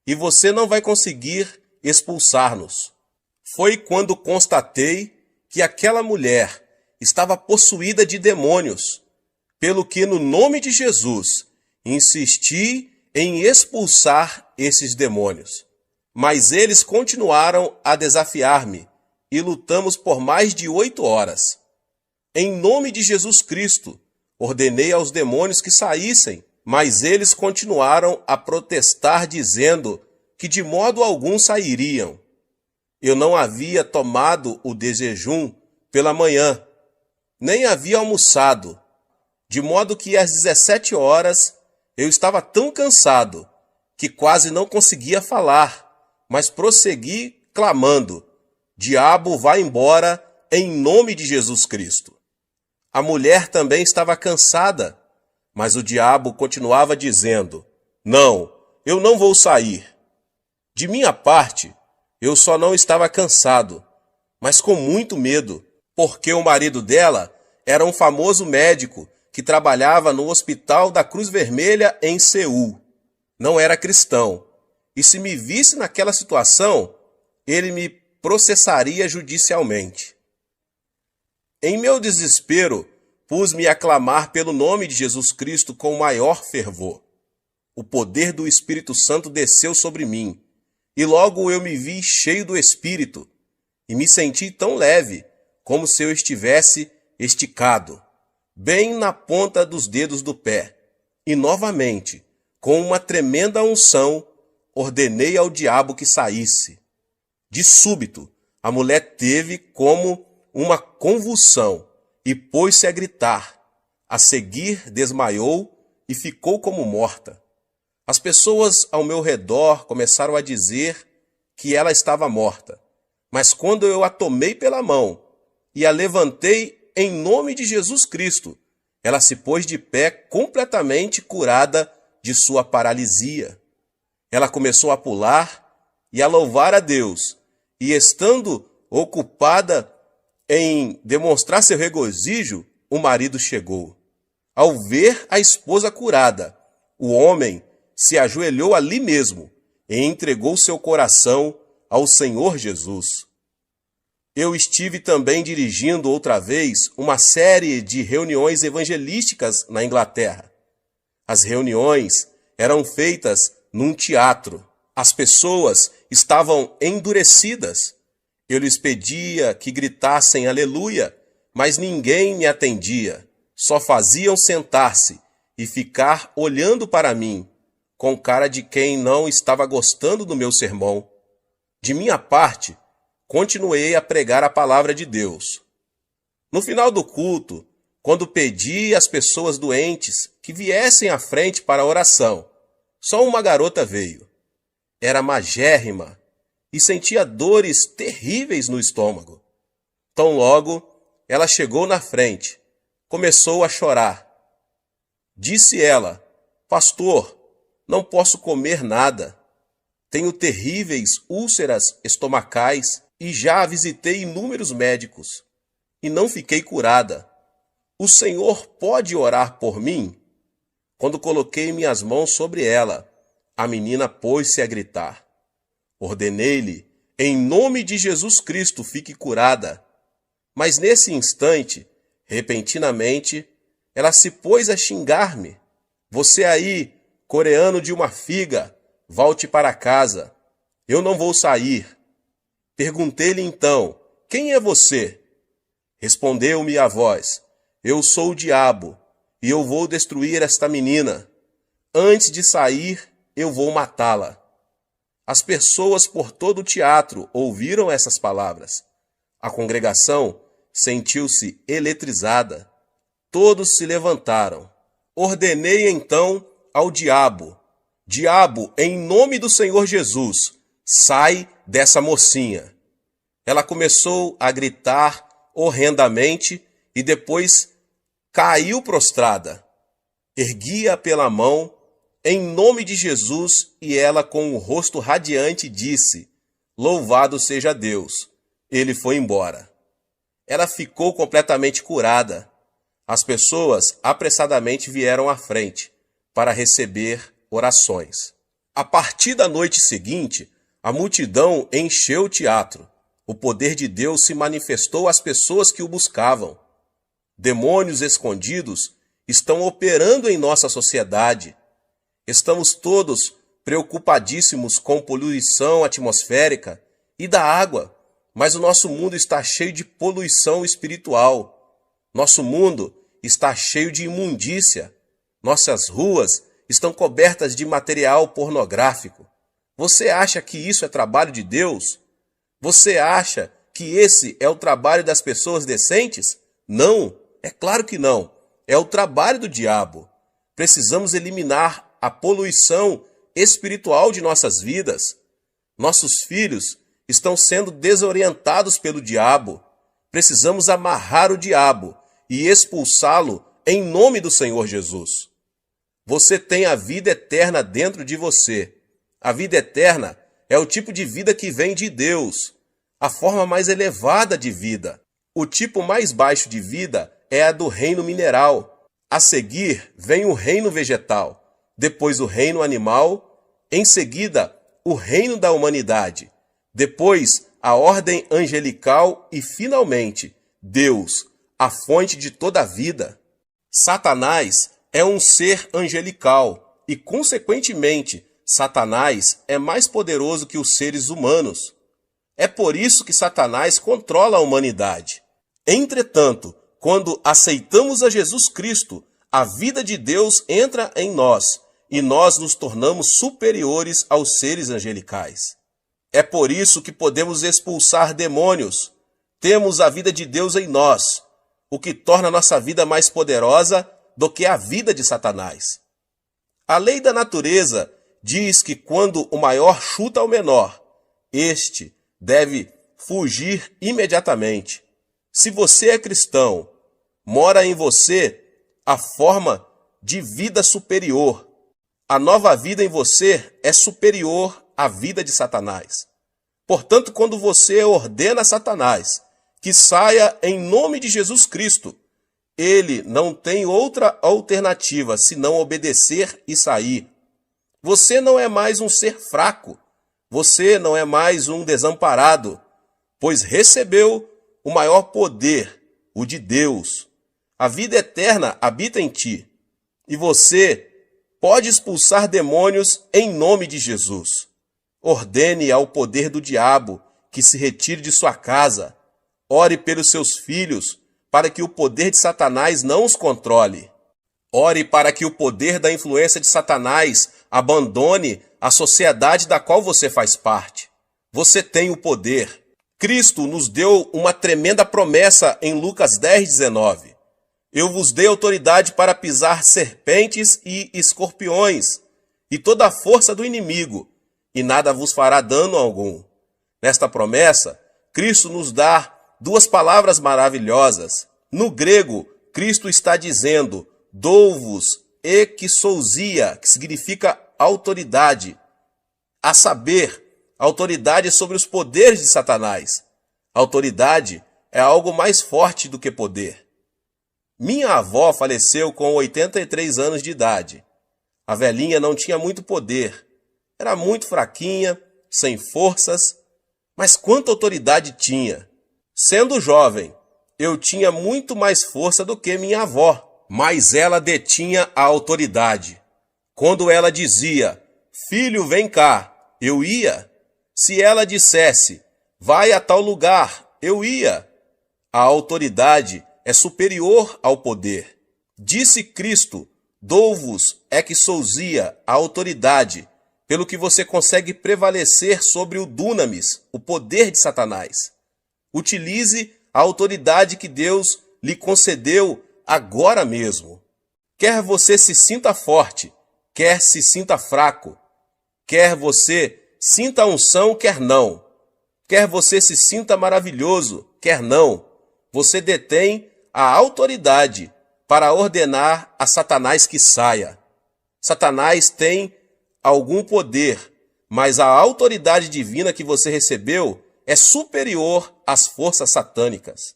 E você não vai conseguir expulsar-nos. Foi quando constatei que aquela mulher estava possuída de demônios, pelo que, no nome de Jesus, insisti em expulsar esses demônios. Mas eles continuaram a desafiar-me e lutamos por mais de 8 horas. Em nome de Jesus Cristo, ordenei aos demônios que saíssem, mas eles continuaram a protestar, dizendo que de modo algum sairiam. Eu não havia tomado o desjejum pela manhã, nem havia almoçado, de modo que às 17 horas eu estava tão cansado que quase não conseguia falar, mas prossegui clamando: Diabo, vá embora em nome de Jesus Cristo. A mulher também estava cansada, mas o diabo continuava dizendo: Não, eu não vou sair. De minha parte, eu só não estava cansado, mas com muito medo, porque o marido dela era um famoso médico que trabalhava no Hospital da Cruz Vermelha em Seul. Não era cristão, e se me visse naquela situação, ele me processaria judicialmente. Em meu desespero, pus-me a clamar pelo nome de Jesus Cristo com maior fervor. O poder do Espírito Santo desceu sobre mim, e logo eu me vi cheio do Espírito, e me senti tão leve, como se eu estivesse esticado, bem na ponta dos dedos do pé. E novamente, com uma tremenda unção, ordenei ao diabo que saísse. De súbito, a mulher teve como uma convulsão e pôs-se a gritar. A seguir, desmaiou e ficou como morta. As pessoas ao meu redor começaram a dizer que ela estava morta. Mas quando eu a tomei pela mão e a levantei em nome de Jesus Cristo, ela se pôs de pé completamente curada de sua paralisia. Ela começou a pular e a louvar a Deus, e estando ocupada em demonstrar seu regozijo, o marido chegou. Ao ver a esposa curada, o homem se ajoelhou ali mesmo e entregou seu coração ao Senhor Jesus. Eu estive também dirigindo outra vez uma série de reuniões evangelísticas na Inglaterra. As reuniões eram feitas num teatro. As pessoas estavam endurecidas. Eu lhes pedia que gritassem aleluia, mas ninguém me atendia. Só faziam sentar-se e ficar olhando para mim, com cara de quem não estava gostando do meu sermão. De minha parte, continuei a pregar a palavra de Deus. No final do culto, quando pedi às pessoas doentes que viessem à frente para a oração, só uma garota veio. Era magérrima e sentia dores terríveis no estômago. Tão logo, ela chegou na frente, começou a chorar. Disse ela: Pastor, não posso comer nada. Tenho terríveis úlceras estomacais e já visitei inúmeros médicos e não fiquei curada. O Senhor pode orar por mim? Quando coloquei minhas mãos sobre ela, a menina pôs-se a gritar. Ordenei-lhe, em nome de Jesus Cristo, fique curada. Mas nesse instante, repentinamente, ela se pôs a xingar-me. Você aí, coreano de uma figa, volte para casa. Eu não vou sair. Perguntei-lhe então: quem é você? Respondeu-me a voz: eu sou o diabo, e eu vou destruir esta menina. Antes de sair, eu vou matá-la. As pessoas por todo o teatro ouviram essas palavras. A congregação sentiu-se eletrizada. Todos se levantaram. Ordenei então ao diabo: Diabo, em nome do Senhor Jesus, sai dessa mocinha. Ela começou a gritar horrendamente e depois caiu prostrada. Ergui-a pela mão, em nome de Jesus, e ela, com o rosto radiante, disse: Louvado seja Deus. Ele foi embora. Ela ficou completamente curada. As pessoas apressadamente vieram à frente para receber orações. A partir da noite seguinte, a multidão encheu o teatro. O poder de Deus se manifestou às pessoas que o buscavam. Demônios escondidos estão operando em nossa sociedade. Estamos todos preocupadíssimos com poluição atmosférica e da água, mas o nosso mundo está cheio de poluição espiritual. Nosso mundo está cheio de imundícia. Nossas ruas estão cobertas de material pornográfico. Você acha que isso é trabalho de Deus? Você acha que esse é o trabalho das pessoas decentes? Não, é claro que não. É o trabalho do diabo. Precisamos eliminar a poluição espiritual de nossas vidas. Nossos filhos estão sendo desorientados pelo diabo. Precisamos amarrar o diabo e expulsá-lo em nome do Senhor Jesus. Você tem a vida eterna dentro de você. A vida eterna é o tipo de vida que vem de Deus, a forma mais elevada de vida. O tipo mais baixo de vida é a do reino mineral. A seguir vem o reino vegetal, depois o reino animal, em seguida o reino da humanidade, depois a ordem angelical e, finalmente, Deus, a fonte de toda a vida. Satanás é um ser angelical e, consequentemente, Satanás é mais poderoso que os seres humanos. É por isso que Satanás controla a humanidade. Entretanto, quando aceitamos a Jesus Cristo, a vida de Deus entra em nós e nós nos tornamos superiores aos seres angelicais. É por isso que podemos expulsar demônios. Temos a vida de Deus em nós, o que torna nossa vida mais poderosa do que a vida de Satanás. A lei da natureza diz que quando o maior chuta o menor, este deve fugir imediatamente. Se você é cristão, mora em você a forma de vida superior. A nova vida em você é superior à vida de Satanás. Portanto, quando você ordena a Satanás que saia em nome de Jesus Cristo, ele não tem outra alternativa senão obedecer e sair. Você não é mais um ser fraco. Você não é mais um desamparado, pois recebeu o maior poder, o de Deus. A vida eterna habita em ti, e você pode expulsar demônios em nome de Jesus. Ordene ao poder do diabo que se retire de sua casa. Ore pelos seus filhos, para que o poder de Satanás não os controle. Ore para que o poder da influência de Satanás abandone a sociedade da qual você faz parte. Você tem o poder. Cristo nos deu uma tremenda promessa em Lucas 10:19. Eu vos dei autoridade para pisar serpentes e escorpiões, e toda a força do inimigo, e nada vos fará dano algum. Nesta promessa, Cristo nos dá duas palavras maravilhosas. No grego, Cristo está dizendo dou-vos exousia, que significa autoridade, a saber, autoridade sobre os poderes de Satanás. Autoridade é algo mais forte do que poder. Minha avó faleceu com 83 anos de idade. A velhinha não tinha muito poder, era muito fraquinha, sem forças, mas quanta autoridade tinha. Sendo jovem, eu tinha muito mais força do que minha avó, mas ela detinha a autoridade. Quando ela dizia, filho, vem cá, eu ia. Se ela dissesse, vai a tal lugar, eu ia. A autoridade é superior ao poder. Disse Cristo, dou-vos exousia, a autoridade, pelo que você consegue prevalecer sobre o dunamis, o poder de Satanás. Utilize a autoridade que Deus lhe concedeu agora mesmo. Quer você se sinta forte, quer se sinta fraco, quer você sinta a unção, quer não, quer você se sinta maravilhoso, quer não, você detém a autoridade para ordenar a Satanás que saia. Satanás tem algum poder, mas a autoridade divina que você recebeu é superior às forças satânicas.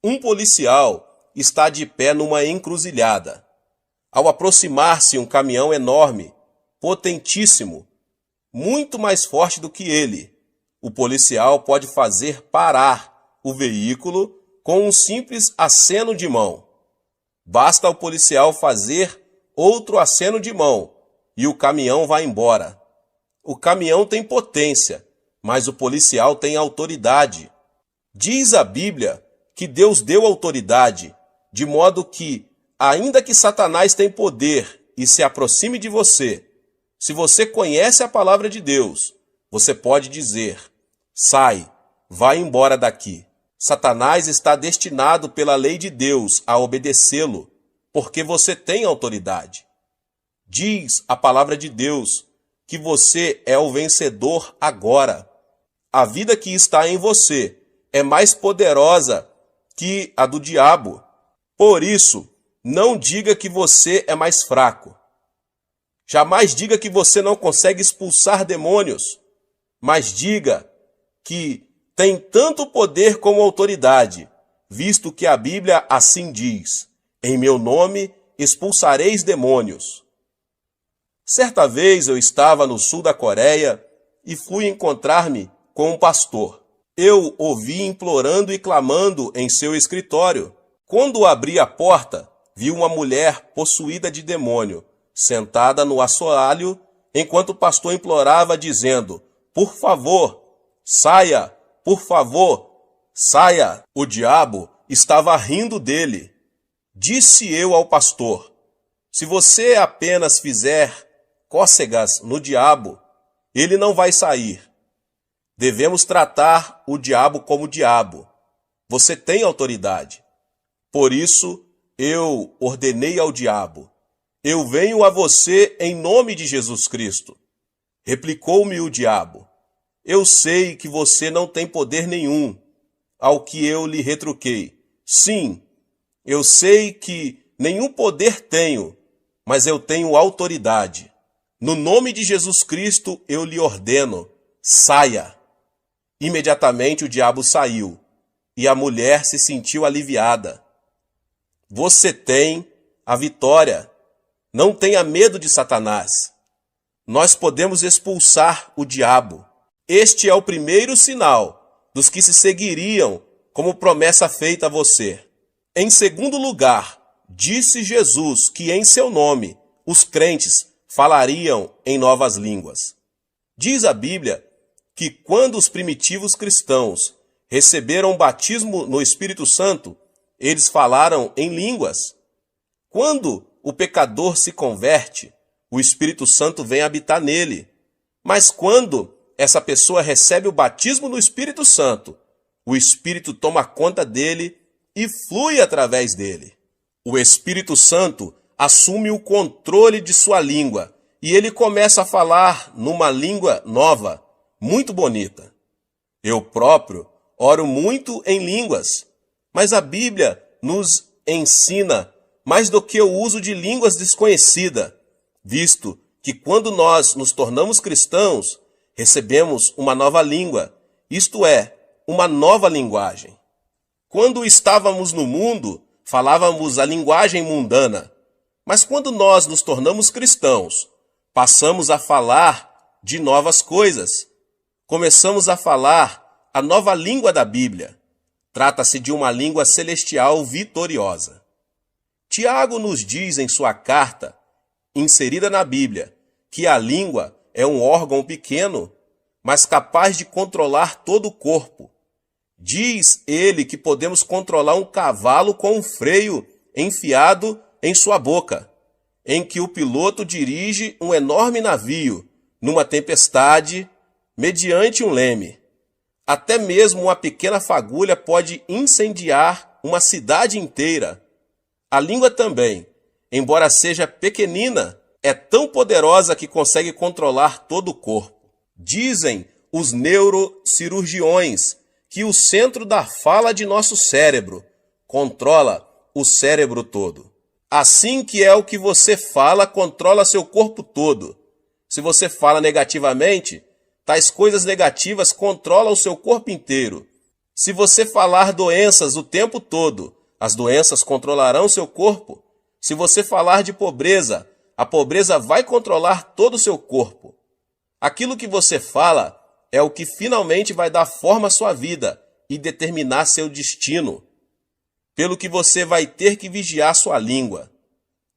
Um policial está de pé numa encruzilhada. Ao aproximar-se um caminhão enorme, potentíssimo, muito mais forte do que ele, o policial pode fazer parar o veículo com um simples aceno de mão. Basta ao policial fazer outro aceno de mão e o caminhão vai embora. O caminhão tem potência, mas o policial tem autoridade. Diz a Bíblia que Deus deu autoridade, de modo que, ainda que Satanás tenha poder e se aproxime de você, se você conhece a palavra de Deus, você pode dizer: sai, vai embora daqui. Satanás está destinado pela lei de Deus a obedecê-lo, porque você tem autoridade. Diz a palavra de Deus que você é o vencedor agora. A vida que está em você é mais poderosa que a do diabo. Por isso, não diga que você é mais fraco. Jamais diga que você não consegue expulsar demônios, mas diga que tem tanto poder como autoridade, visto que a Bíblia assim diz: em meu nome expulsareis demônios. Certa vez eu estava no sul da Coreia e fui encontrar-me com um pastor. Eu o vi implorando e clamando em seu escritório. Quando abri a porta, vi uma mulher possuída de demônio, sentada no assoalho, enquanto o pastor implorava, dizendo: por favor, saia, por favor, saia. O diabo estava rindo dele. Disse eu ao pastor: se você apenas fizer cócegas no diabo, ele não vai sair. Devemos tratar o diabo como diabo. Você tem autoridade. Por isso, eu ordenei ao diabo: eu venho a você em nome de Jesus Cristo. Replicou-me o diabo: eu sei que você não tem poder nenhum. Ao que eu lhe retruquei: sim, eu sei que nenhum poder tenho, mas eu tenho autoridade. No nome de Jesus Cristo eu lhe ordeno: saia. Imediatamente o diabo saiu e a mulher se sentiu aliviada. Você tem a vitória. Não tenha medo de Satanás. Nós podemos expulsar o diabo. Este é o primeiro sinal dos que se seguiriam como promessa feita a você. Em segundo lugar, disse Jesus que em seu nome os crentes falariam em novas línguas. Diz a Bíblia que quando os primitivos cristãos receberam o batismo no Espírito Santo, eles falaram em línguas. Quando o pecador se converte, o Espírito Santo vem habitar nele. Mas quando essa pessoa recebe o batismo no Espírito Santo, o Espírito toma conta dele e flui através dele. O Espírito Santo assume o controle de sua língua e ele começa a falar numa língua nova, muito bonita. Eu próprio oro muito em línguas, mas a Bíblia nos ensina mais do que o uso de línguas desconhecidas, visto que quando nós nos tornamos cristãos, recebemos uma nova língua, isto é, uma nova linguagem. Quando estávamos no mundo, falávamos a linguagem mundana, mas quando nós nos tornamos cristãos, passamos a falar de novas coisas. Começamos a falar a nova língua da Bíblia. Trata-se de uma língua celestial vitoriosa. Tiago nos diz em sua carta, inserida na Bíblia, que a língua é um órgão pequeno, mas capaz de controlar todo o corpo. Diz ele que podemos controlar um cavalo com um freio enfiado em sua boca, em que o piloto dirige um enorme navio numa tempestade mediante um leme. Até mesmo uma pequena fagulha pode incendiar uma cidade inteira. A língua também, embora seja pequenina, é tão poderosa que consegue controlar todo o corpo. Dizem os neurocirurgiões que o centro da fala de nosso cérebro controla o cérebro todo. Assim que é o que você fala controla seu corpo todo. Se você fala negativamente, tais coisas negativas controlam o seu corpo inteiro. Se você falar doenças o tempo todo, as doenças controlarão seu corpo. Se você falar de pobreza, a pobreza vai controlar todo o seu corpo. Aquilo que você fala é o que finalmente vai dar forma à sua vida e determinar seu destino. Pelo que você vai ter que vigiar sua língua.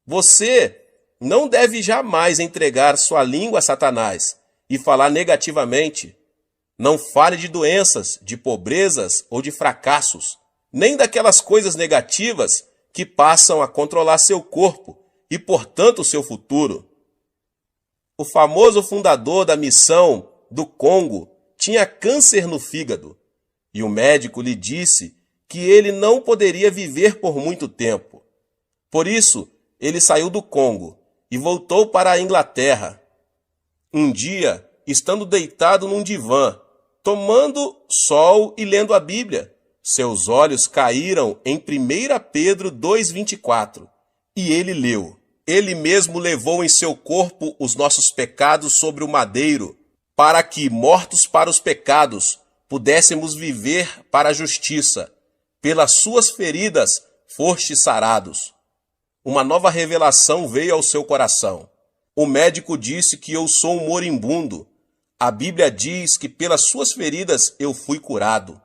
Você não deve jamais entregar sua língua a Satanás e falar negativamente. Não fale de doenças, de pobrezas ou de fracassos, nem daquelas coisas negativas que passam a controlar seu corpo e, portanto, seu futuro. O famoso fundador da missão do Congo tinha câncer no fígado e o médico lhe disse que ele não poderia viver por muito tempo. Por isso, ele saiu do Congo e voltou para a Inglaterra. Um dia, estando deitado num divã, tomando sol e lendo a Bíblia, seus olhos caíram em 1 Pedro 2,24, e ele leu: Ele mesmo levou em seu corpo os nossos pecados sobre o madeiro, para que, mortos para os pecados, pudéssemos viver para a justiça. Pelas suas feridas fostes sarados. Uma nova revelação veio ao seu coração. O médico disse que eu sou um moribundo. A Bíblia diz que pelas suas feridas eu fui curado.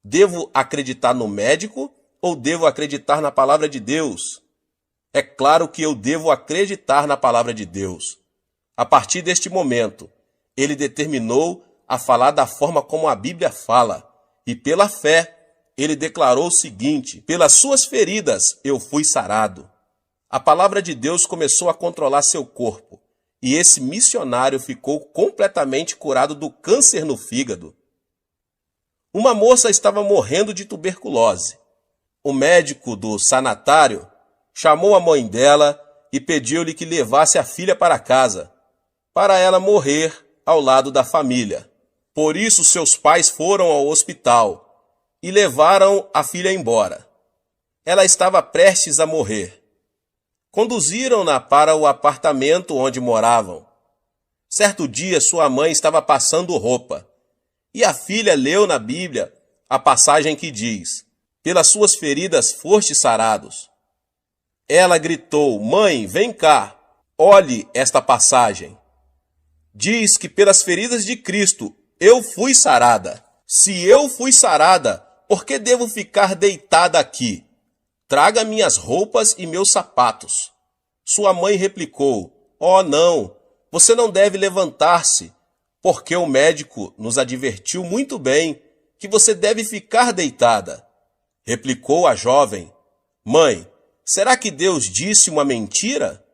Devo acreditar no médico ou devo acreditar na palavra de Deus? É claro que eu devo acreditar na palavra de Deus. A partir deste momento, ele determinou a falar da forma como a Bíblia fala, e pela fé, ele declarou o seguinte: pelas suas feridas eu fui sarado. A palavra de Deus começou a controlar seu corpo, e esse missionário ficou completamente curado do câncer no fígado. Uma moça estava morrendo de tuberculose. O médico do sanatário chamou a mãe dela e pediu-lhe que levasse a filha para casa, para ela morrer ao lado da família. Por isso, seus pais foram ao hospital e levaram a filha embora. Ela estava prestes a morrer. Conduziram-na para o apartamento onde moravam. Certo dia, sua mãe estava passando roupa, e a filha leu na Bíblia a passagem que diz: pelas suas feridas fostes sarados. Ela gritou: mãe, vem cá, olhe esta passagem. Diz que pelas feridas de Cristo eu fui sarada. Se eu fui sarada, por que devo ficar deitada aqui? Traga minhas roupas e meus sapatos. Sua mãe replicou: oh, não, você não deve levantar-se, porque o médico nos advertiu muito bem que você deve ficar deitada. Replicou a jovem: mãe, será que Deus disse uma mentira?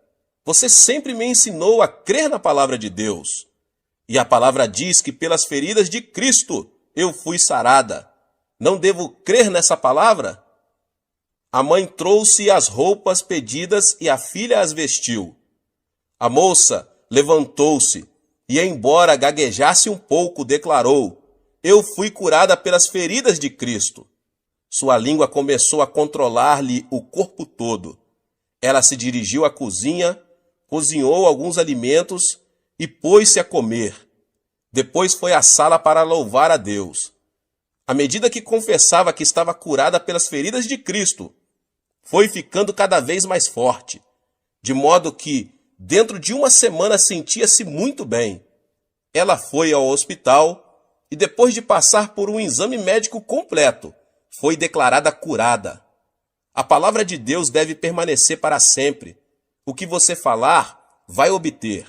Você sempre me ensinou a crer na palavra de Deus. E a palavra diz que pelas feridas de Cristo eu fui sarada. Não devo crer nessa palavra? A mãe trouxe as roupas pedidas e a filha as vestiu. A moça levantou-se e, embora gaguejasse um pouco, declarou: eu fui curada pelas feridas de Cristo. Sua língua começou a controlar-lhe o corpo todo. Ela se dirigiu à cozinha, cozinhou alguns alimentos e pôs-se a comer. Depois foi à sala para louvar a Deus. À medida que confessava que estava curada pelas feridas de Cristo, foi ficando cada vez mais forte, de modo que, dentro de uma semana, sentia-se muito bem. Ela foi ao hospital e, depois de passar por um exame médico completo, foi declarada curada. A palavra de Deus deve permanecer para sempre. O que você falar, vai obter.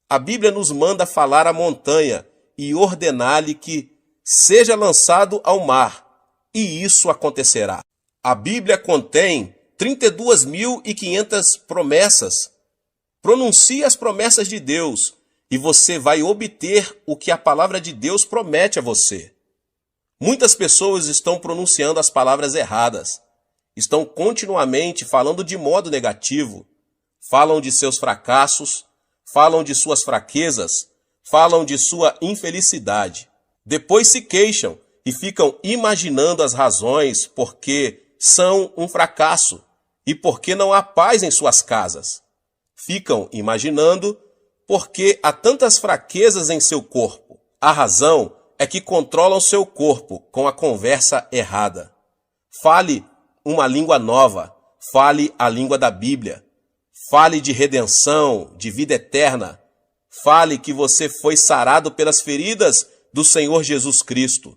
A Bíblia nos manda falar à montanha e ordenar-lhe que seja lançado ao mar, e isso acontecerá. A Bíblia contém 32.500 promessas. Pronuncie as promessas de Deus e você vai obter o que a palavra de Deus promete a você. Muitas pessoas estão pronunciando as palavras erradas. Estão continuamente falando de modo negativo. Falam de seus fracassos, falam de suas fraquezas, falam de sua infelicidade. Depois se queixam e ficam imaginando as razões porque são um fracasso e porque não há paz em suas casas. Ficam imaginando Porque há tantas fraquezas em seu corpo. A razão é que controlam seu corpo com a conversa errada. Fale uma língua nova, fale a língua da Bíblia. Fale de redenção, de vida eterna. Fale que você foi sarado pelas feridas do Senhor Jesus Cristo.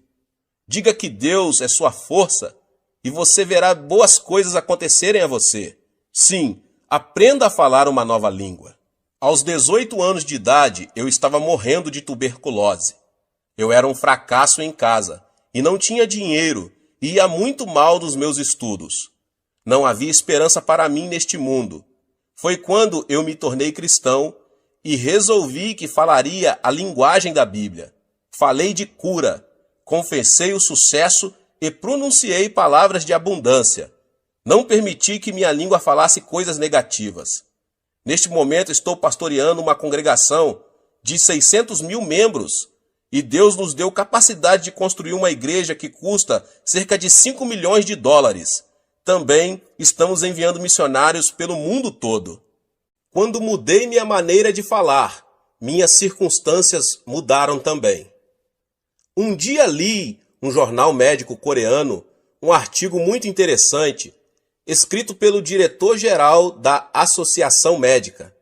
Diga que Deus é sua força e você verá boas coisas acontecerem a você. Sim, aprenda a falar uma nova língua. Aos 18 anos de idade, eu estava morrendo de tuberculose. Eu era um fracasso em casa e não tinha dinheiro e ia muito mal nos meus estudos. Não havia esperança para mim neste mundo. Foi quando eu me tornei cristão e resolvi que falaria a linguagem da Bíblia. Falei de cura, confessei o sucesso e pronunciei palavras de abundância. Não permiti que minha língua falasse coisas negativas. Neste momento estou pastoreando uma congregação de 600 mil membros e Deus nos deu capacidade de construir uma igreja que custa cerca de 5 milhões de dólares. Também estamos enviando missionários pelo mundo todo. Quando mudei minha maneira de falar, minhas circunstâncias mudaram também. Um dia li um jornal médico coreano, um artigo muito interessante, escrito pelo diretor-geral da Associação Médica.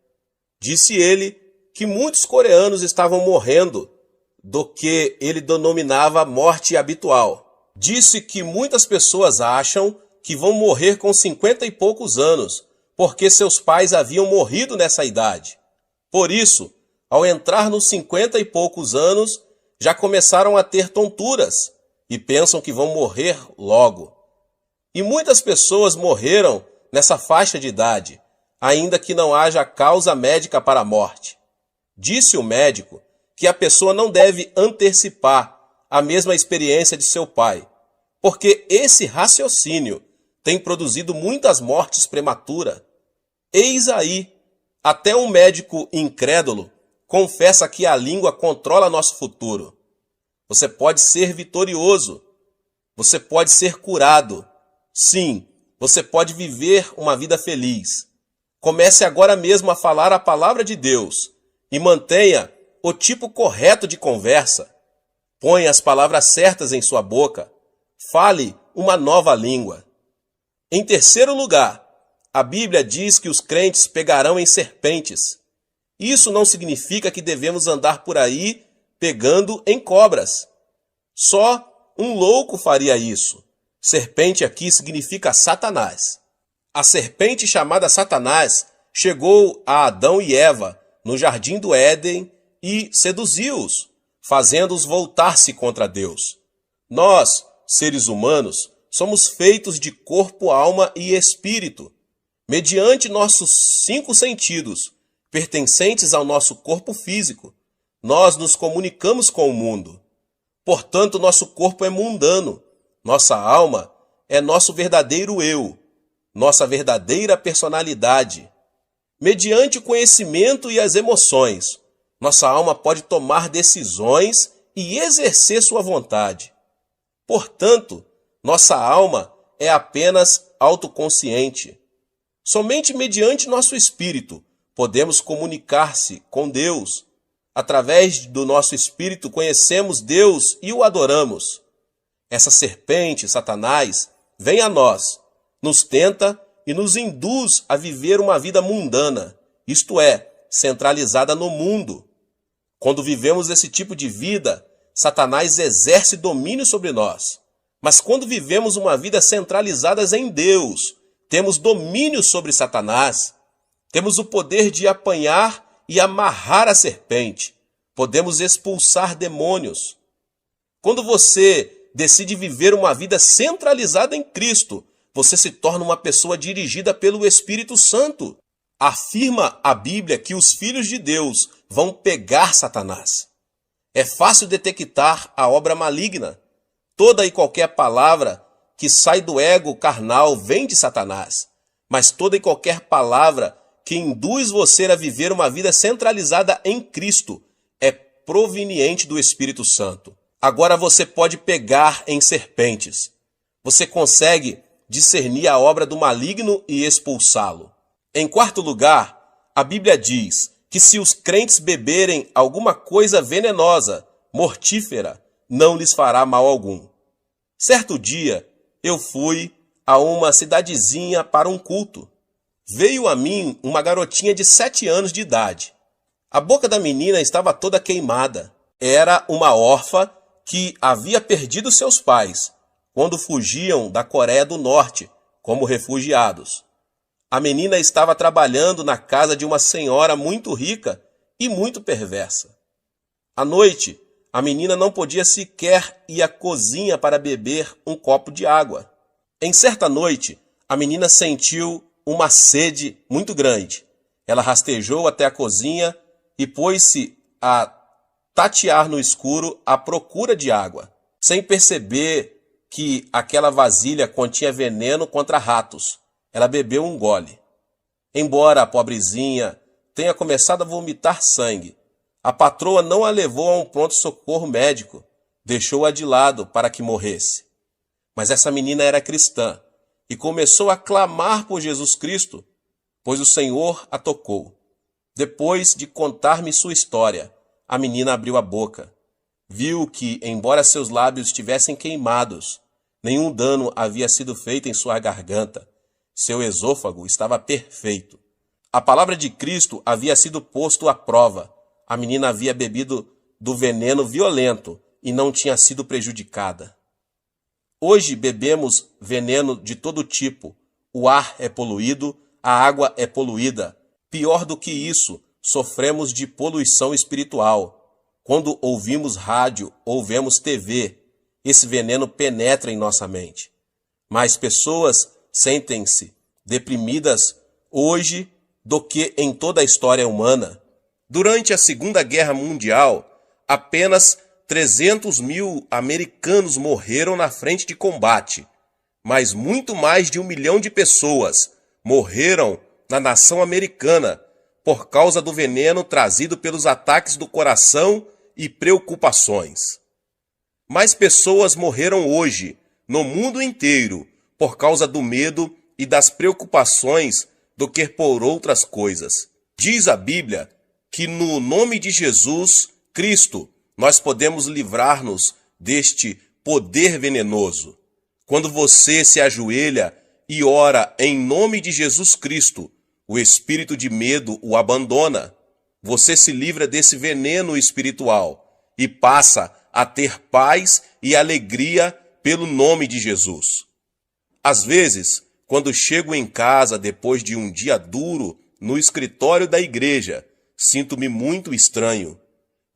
Disse ele que muitos coreanos estavam morrendo do que ele denominava morte habitual. Disse que muitas pessoas acham que vão morrer com 50 e poucos anos, porque seus pais haviam morrido nessa idade. Por isso, ao entrar nos 50 e poucos anos, já começaram a ter tonturas e pensam que vão morrer logo. E muitas pessoas morreram nessa faixa de idade, ainda que não haja causa médica para a morte. Disse o médico que a pessoa não deve antecipar a mesma experiência de seu pai, porque esse raciocínio tem produzido muitas mortes prematuras. Eis aí, até um médico incrédulo confessa que a língua controla nosso futuro. Você pode ser vitorioso, você pode ser curado. Sim, você pode viver uma vida feliz. Comece agora mesmo a falar a palavra de Deus e mantenha o tipo correto de conversa. Ponha as palavras certas em sua boca. Fale uma nova língua. Em terceiro lugar, a Bíblia diz que os crentes pegarão em serpentes. Isso não significa que devemos andar por aí pegando em cobras. Só um louco faria isso. Serpente aqui significa Satanás. A serpente chamada Satanás chegou a Adão e Eva no jardim do Éden e seduziu-os, fazendo-os voltar-se contra Deus. Nós, seres humanos, somos feitos de corpo, alma e espírito. Mediante nossos 5 sentidos, pertencentes ao nosso corpo físico, nós nos comunicamos com o mundo. Portanto, nosso corpo é mundano. Nossa alma é nosso verdadeiro eu, nossa verdadeira personalidade. Mediante o conhecimento e as emoções, nossa alma pode tomar decisões e exercer sua vontade. Portanto, nossa alma é apenas autoconsciente. Somente mediante nosso espírito podemos comunicar-se com Deus. Através do nosso espírito conhecemos Deus e o adoramos. Essa serpente, Satanás, vem a nós, nos tenta e nos induz a viver uma vida mundana, isto é, centralizada no mundo. Quando vivemos esse tipo de vida, Satanás exerce domínio sobre nós. Mas quando vivemos uma vida centralizada em Deus, temos domínio sobre Satanás. Temos o poder de apanhar e amarrar a serpente. Podemos expulsar demônios. Quando você decide viver uma vida centralizada em Cristo, você se torna uma pessoa dirigida pelo Espírito Santo. Afirma a Bíblia que os filhos de Deus vão pegar Satanás. É fácil detectar a obra maligna. Toda e qualquer palavra que sai do ego carnal vem de Satanás. Mas toda e qualquer palavra que induz você a viver uma vida centralizada em Cristo é proveniente do Espírito Santo. Agora você pode pegar em serpentes. Você consegue discernir a obra do maligno e expulsá-lo. Em quarto lugar, a Bíblia diz que se os crentes beberem alguma coisa venenosa, mortífera, não lhes fará mal algum. Certo dia, eu fui a uma cidadezinha para um culto. Veio a mim uma garotinha de 7 anos de idade. A boca da menina estava toda queimada. Era uma órfã que havia perdido seus pais quando fugiam da Coreia do Norte como refugiados. A menina estava trabalhando na casa de uma senhora muito rica e muito perversa. À noite, a menina não podia sequer ir à cozinha para beber um copo de água. Em certa noite, a menina sentiu uma sede muito grande. Ela rastejou até a cozinha e pôs-se a tatear no escuro à procura de água, sem perceber que aquela vasilha continha veneno contra ratos. Ela bebeu um gole. Embora a pobrezinha tenha começado a vomitar sangue, a patroa não a levou a um pronto-socorro médico, deixou-a de lado para que morresse. Mas essa menina era cristã e começou a clamar por Jesus Cristo, pois o Senhor a tocou. Depois de contar-me sua história, a menina abriu a boca. Viu que, embora seus lábios estivessem queimados, nenhum dano havia sido feito em sua garganta. Seu esôfago estava perfeito. A palavra de Cristo havia sido posto à prova. A menina havia bebido do veneno violento e não tinha sido prejudicada. Hoje bebemos veneno de todo tipo. O ar é poluído, a água é poluída. Pior do que isso, sofremos de poluição espiritual. Quando ouvimos rádio ou vemos TV, esse veneno penetra em nossa mente. Mais pessoas sentem-se deprimidas hoje do que em toda a história humana. Durante a Segunda Guerra Mundial, apenas 300 mil americanos morreram na frente de combate, mas muito mais de 1 milhão de pessoas morreram na nação americana por causa do veneno trazido pelos ataques do coração e preocupações. Mais pessoas morreram hoje, no mundo inteiro, por causa do medo e das preocupações do que por outras coisas. Diz a Bíblia que no nome de Jesus Cristo nós podemos livrar-nos deste poder venenoso. Quando você se ajoelha e ora em nome de Jesus Cristo, o espírito de medo o abandona. Você se livra desse veneno espiritual e passa a ter paz e alegria pelo nome de Jesus. Às vezes, quando chego em casa depois de um dia duro no escritório da igreja, sinto-me muito estranho.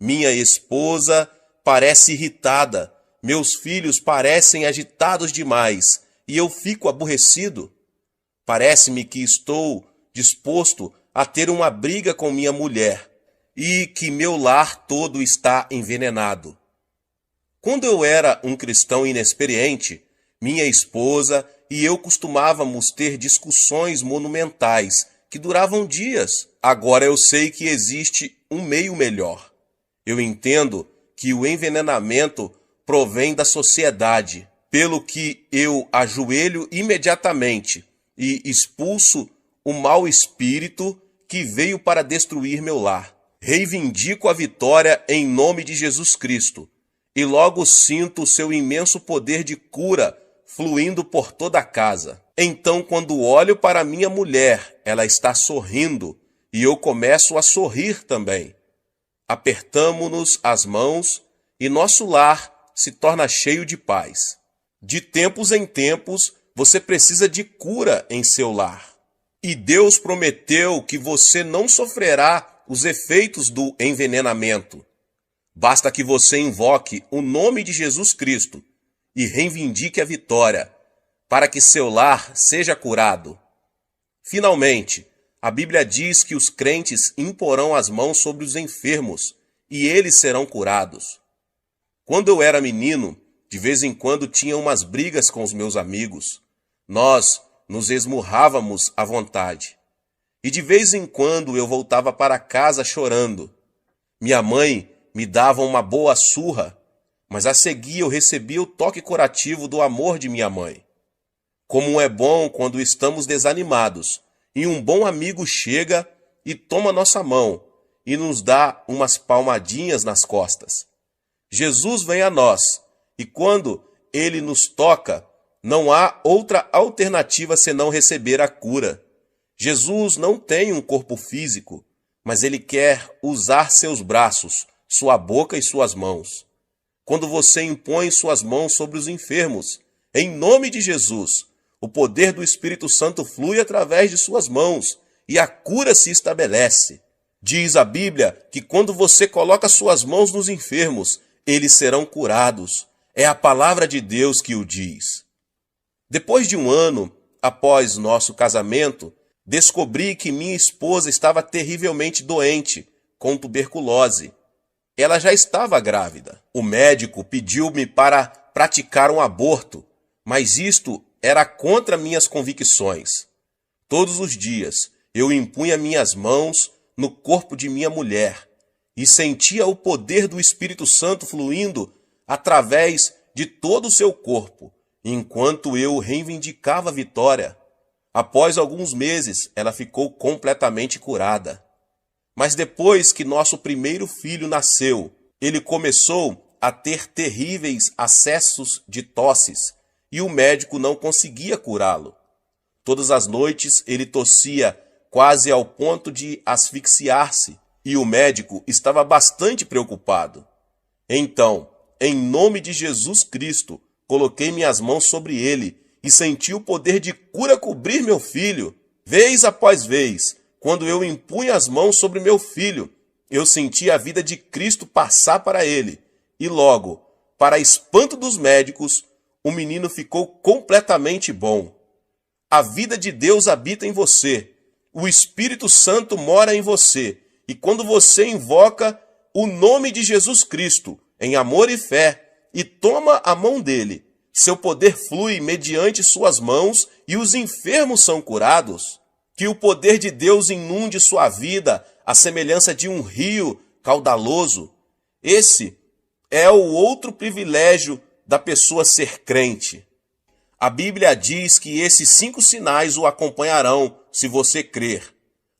Minha esposa parece irritada, meus filhos parecem agitados demais e eu fico aborrecido. Parece-me que estou disposto a ter uma briga com minha mulher e que meu lar todo está envenenado. Quando eu era um cristão inexperiente, minha esposa e eu costumávamos ter discussões monumentais que duravam dias. Agora eu sei que existe um meio melhor. Eu entendo que o envenenamento provém da sociedade, pelo que eu ajoelho imediatamente e expulso o mau espírito que veio para destruir meu lar. Reivindico a vitória em nome de Jesus Cristo e logo sinto o seu imenso poder de cura fluindo por toda a casa. Então, quando olho para minha mulher, ela está sorrindo e eu começo a sorrir também. Apertamo-nos as mãos e nosso lar se torna cheio de paz. De tempos em tempos, você precisa de cura em seu lar. E Deus prometeu que você não sofrerá os efeitos do envenenamento. Basta que você invoque o nome de Jesus Cristo e reivindique a vitória, para que seu lar seja curado. Finalmente, a Bíblia diz que os crentes imporão as mãos sobre os enfermos e eles serão curados. Quando eu era menino, de vez em quando tinha umas brigas com os meus amigos. Nós nos esmurrávamos à vontade. E de vez em quando eu voltava para casa chorando. Minha mãe me dava uma boa surra, mas a seguir eu recebia o toque curativo do amor de minha mãe. Como é bom quando estamos desanimados e um bom amigo chega e toma nossa mão e nos dá umas palmadinhas nas costas. Jesus vem a nós, e quando ele nos toca, não há outra alternativa senão receber a cura. Jesus não tem um corpo físico, mas ele quer usar seus braços, sua boca e suas mãos. Quando você impõe suas mãos sobre os enfermos, em nome de Jesus, o poder do Espírito Santo flui através de suas mãos e a cura se estabelece. Diz a Bíblia que quando você coloca suas mãos nos enfermos, eles serão curados. É a palavra de Deus que o diz. Depois de um ano após nosso casamento, descobri que minha esposa estava terrivelmente doente, com tuberculose. Ela já estava grávida. O médico pediu-me para praticar um aborto, mas isto era contra minhas convicções. Todos os dias eu impunha minhas mãos no corpo de minha mulher e sentia o poder do Espírito Santo fluindo através de todo o seu corpo, enquanto eu reivindicava a vitória. Após alguns meses, ela ficou completamente curada. Mas depois que nosso primeiro filho nasceu, ele começou a ter terríveis acessos de tosses e o médico não conseguia curá-lo. Todas as noites ele tossia quase ao ponto de asfixiar-se e o médico estava bastante preocupado. Então, em nome de Jesus Cristo, coloquei minhas mãos sobre ele e senti o poder de cura cobrir meu filho. Vez após vez, quando eu impunha as mãos sobre meu filho, eu sentia a vida de Cristo passar para ele. E logo, para espanto dos médicos, o menino ficou completamente bom. A vida de Deus habita em você. O Espírito Santo mora em você. E quando você invoca o nome de Jesus Cristo, em amor e fé, e toma a mão dele, seu poder flui mediante suas mãos e os enfermos são curados. Que o poder de Deus inunde sua vida, à semelhança de um rio caudaloso. Esse é o outro privilégio da pessoa ser crente. A Bíblia diz que esses 5 sinais o acompanharão se você crer.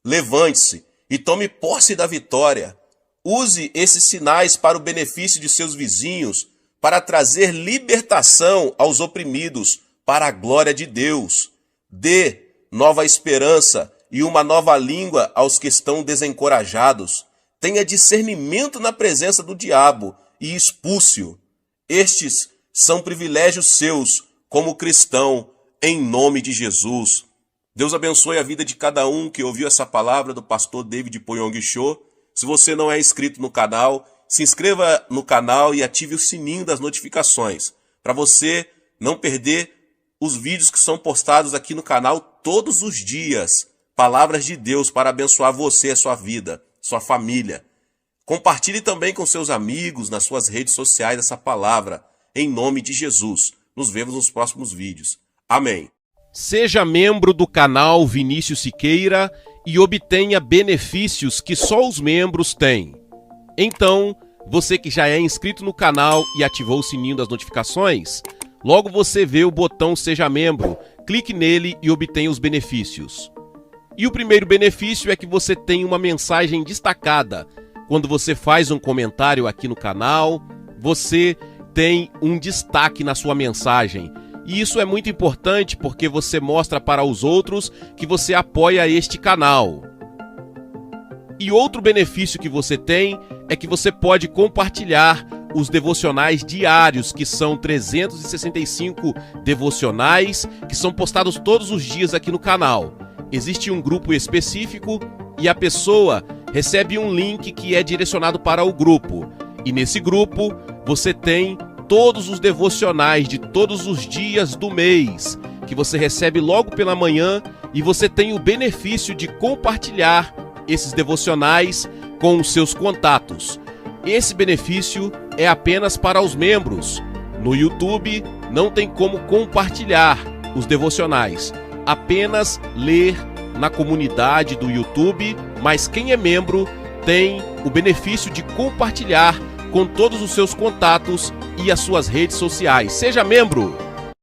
Levante-se e tome posse da vitória. Use esses sinais para o benefício de seus vizinhos, para trazer libertação aos oprimidos, para a glória de Deus. Dê nova esperança e uma nova língua aos que estão desencorajados. Tenha discernimento na presença do diabo e expulse-o. Estes são privilégios seus como cristão, em nome de Jesus. Deus abençoe a vida de cada um que ouviu essa palavra do pastor David Poyong Cho. Se você não é inscrito no canal, se inscreva no canal e ative o sininho das notificações, para você não perder os vídeos que são postados aqui no canal todos os dias. Palavras de Deus para abençoar você, a sua vida, sua família. Compartilhe também com seus amigos nas suas redes sociais essa palavra, em nome de Jesus. Nos vemos nos próximos vídeos. Amém. Seja membro do canal Vinícius Siqueira e obtenha benefícios que só os membros têm. Então, você que já é inscrito no canal e ativou o sininho das notificações, logo você vê o botão Seja Membro, clique nele e obtenha os benefícios. E o primeiro benefício é que você tem uma mensagem destacada. Quando você faz um comentário aqui no canal, você tem um destaque na sua mensagem. E isso é muito importante porque você mostra para os outros que você apoia este canal. E outro benefício que você tem é que você pode compartilhar os devocionais diários, que são 365 devocionais, que são postados todos os dias aqui no canal. Existe um grupo específico e a pessoa recebe um link que é direcionado para o grupo. E nesse grupo você tem todos os devocionais de todos os dias do mês, que você recebe logo pela manhã, e você tem o benefício de compartilhar esses devocionais com os seus contatos. Esse benefício é apenas para os membros. No YouTube não tem como compartilhar os devocionais, apenas ler na comunidade do YouTube, mas quem é membro tem o benefício de compartilhar com todos os seus contatos e as suas redes sociais. Seja membro!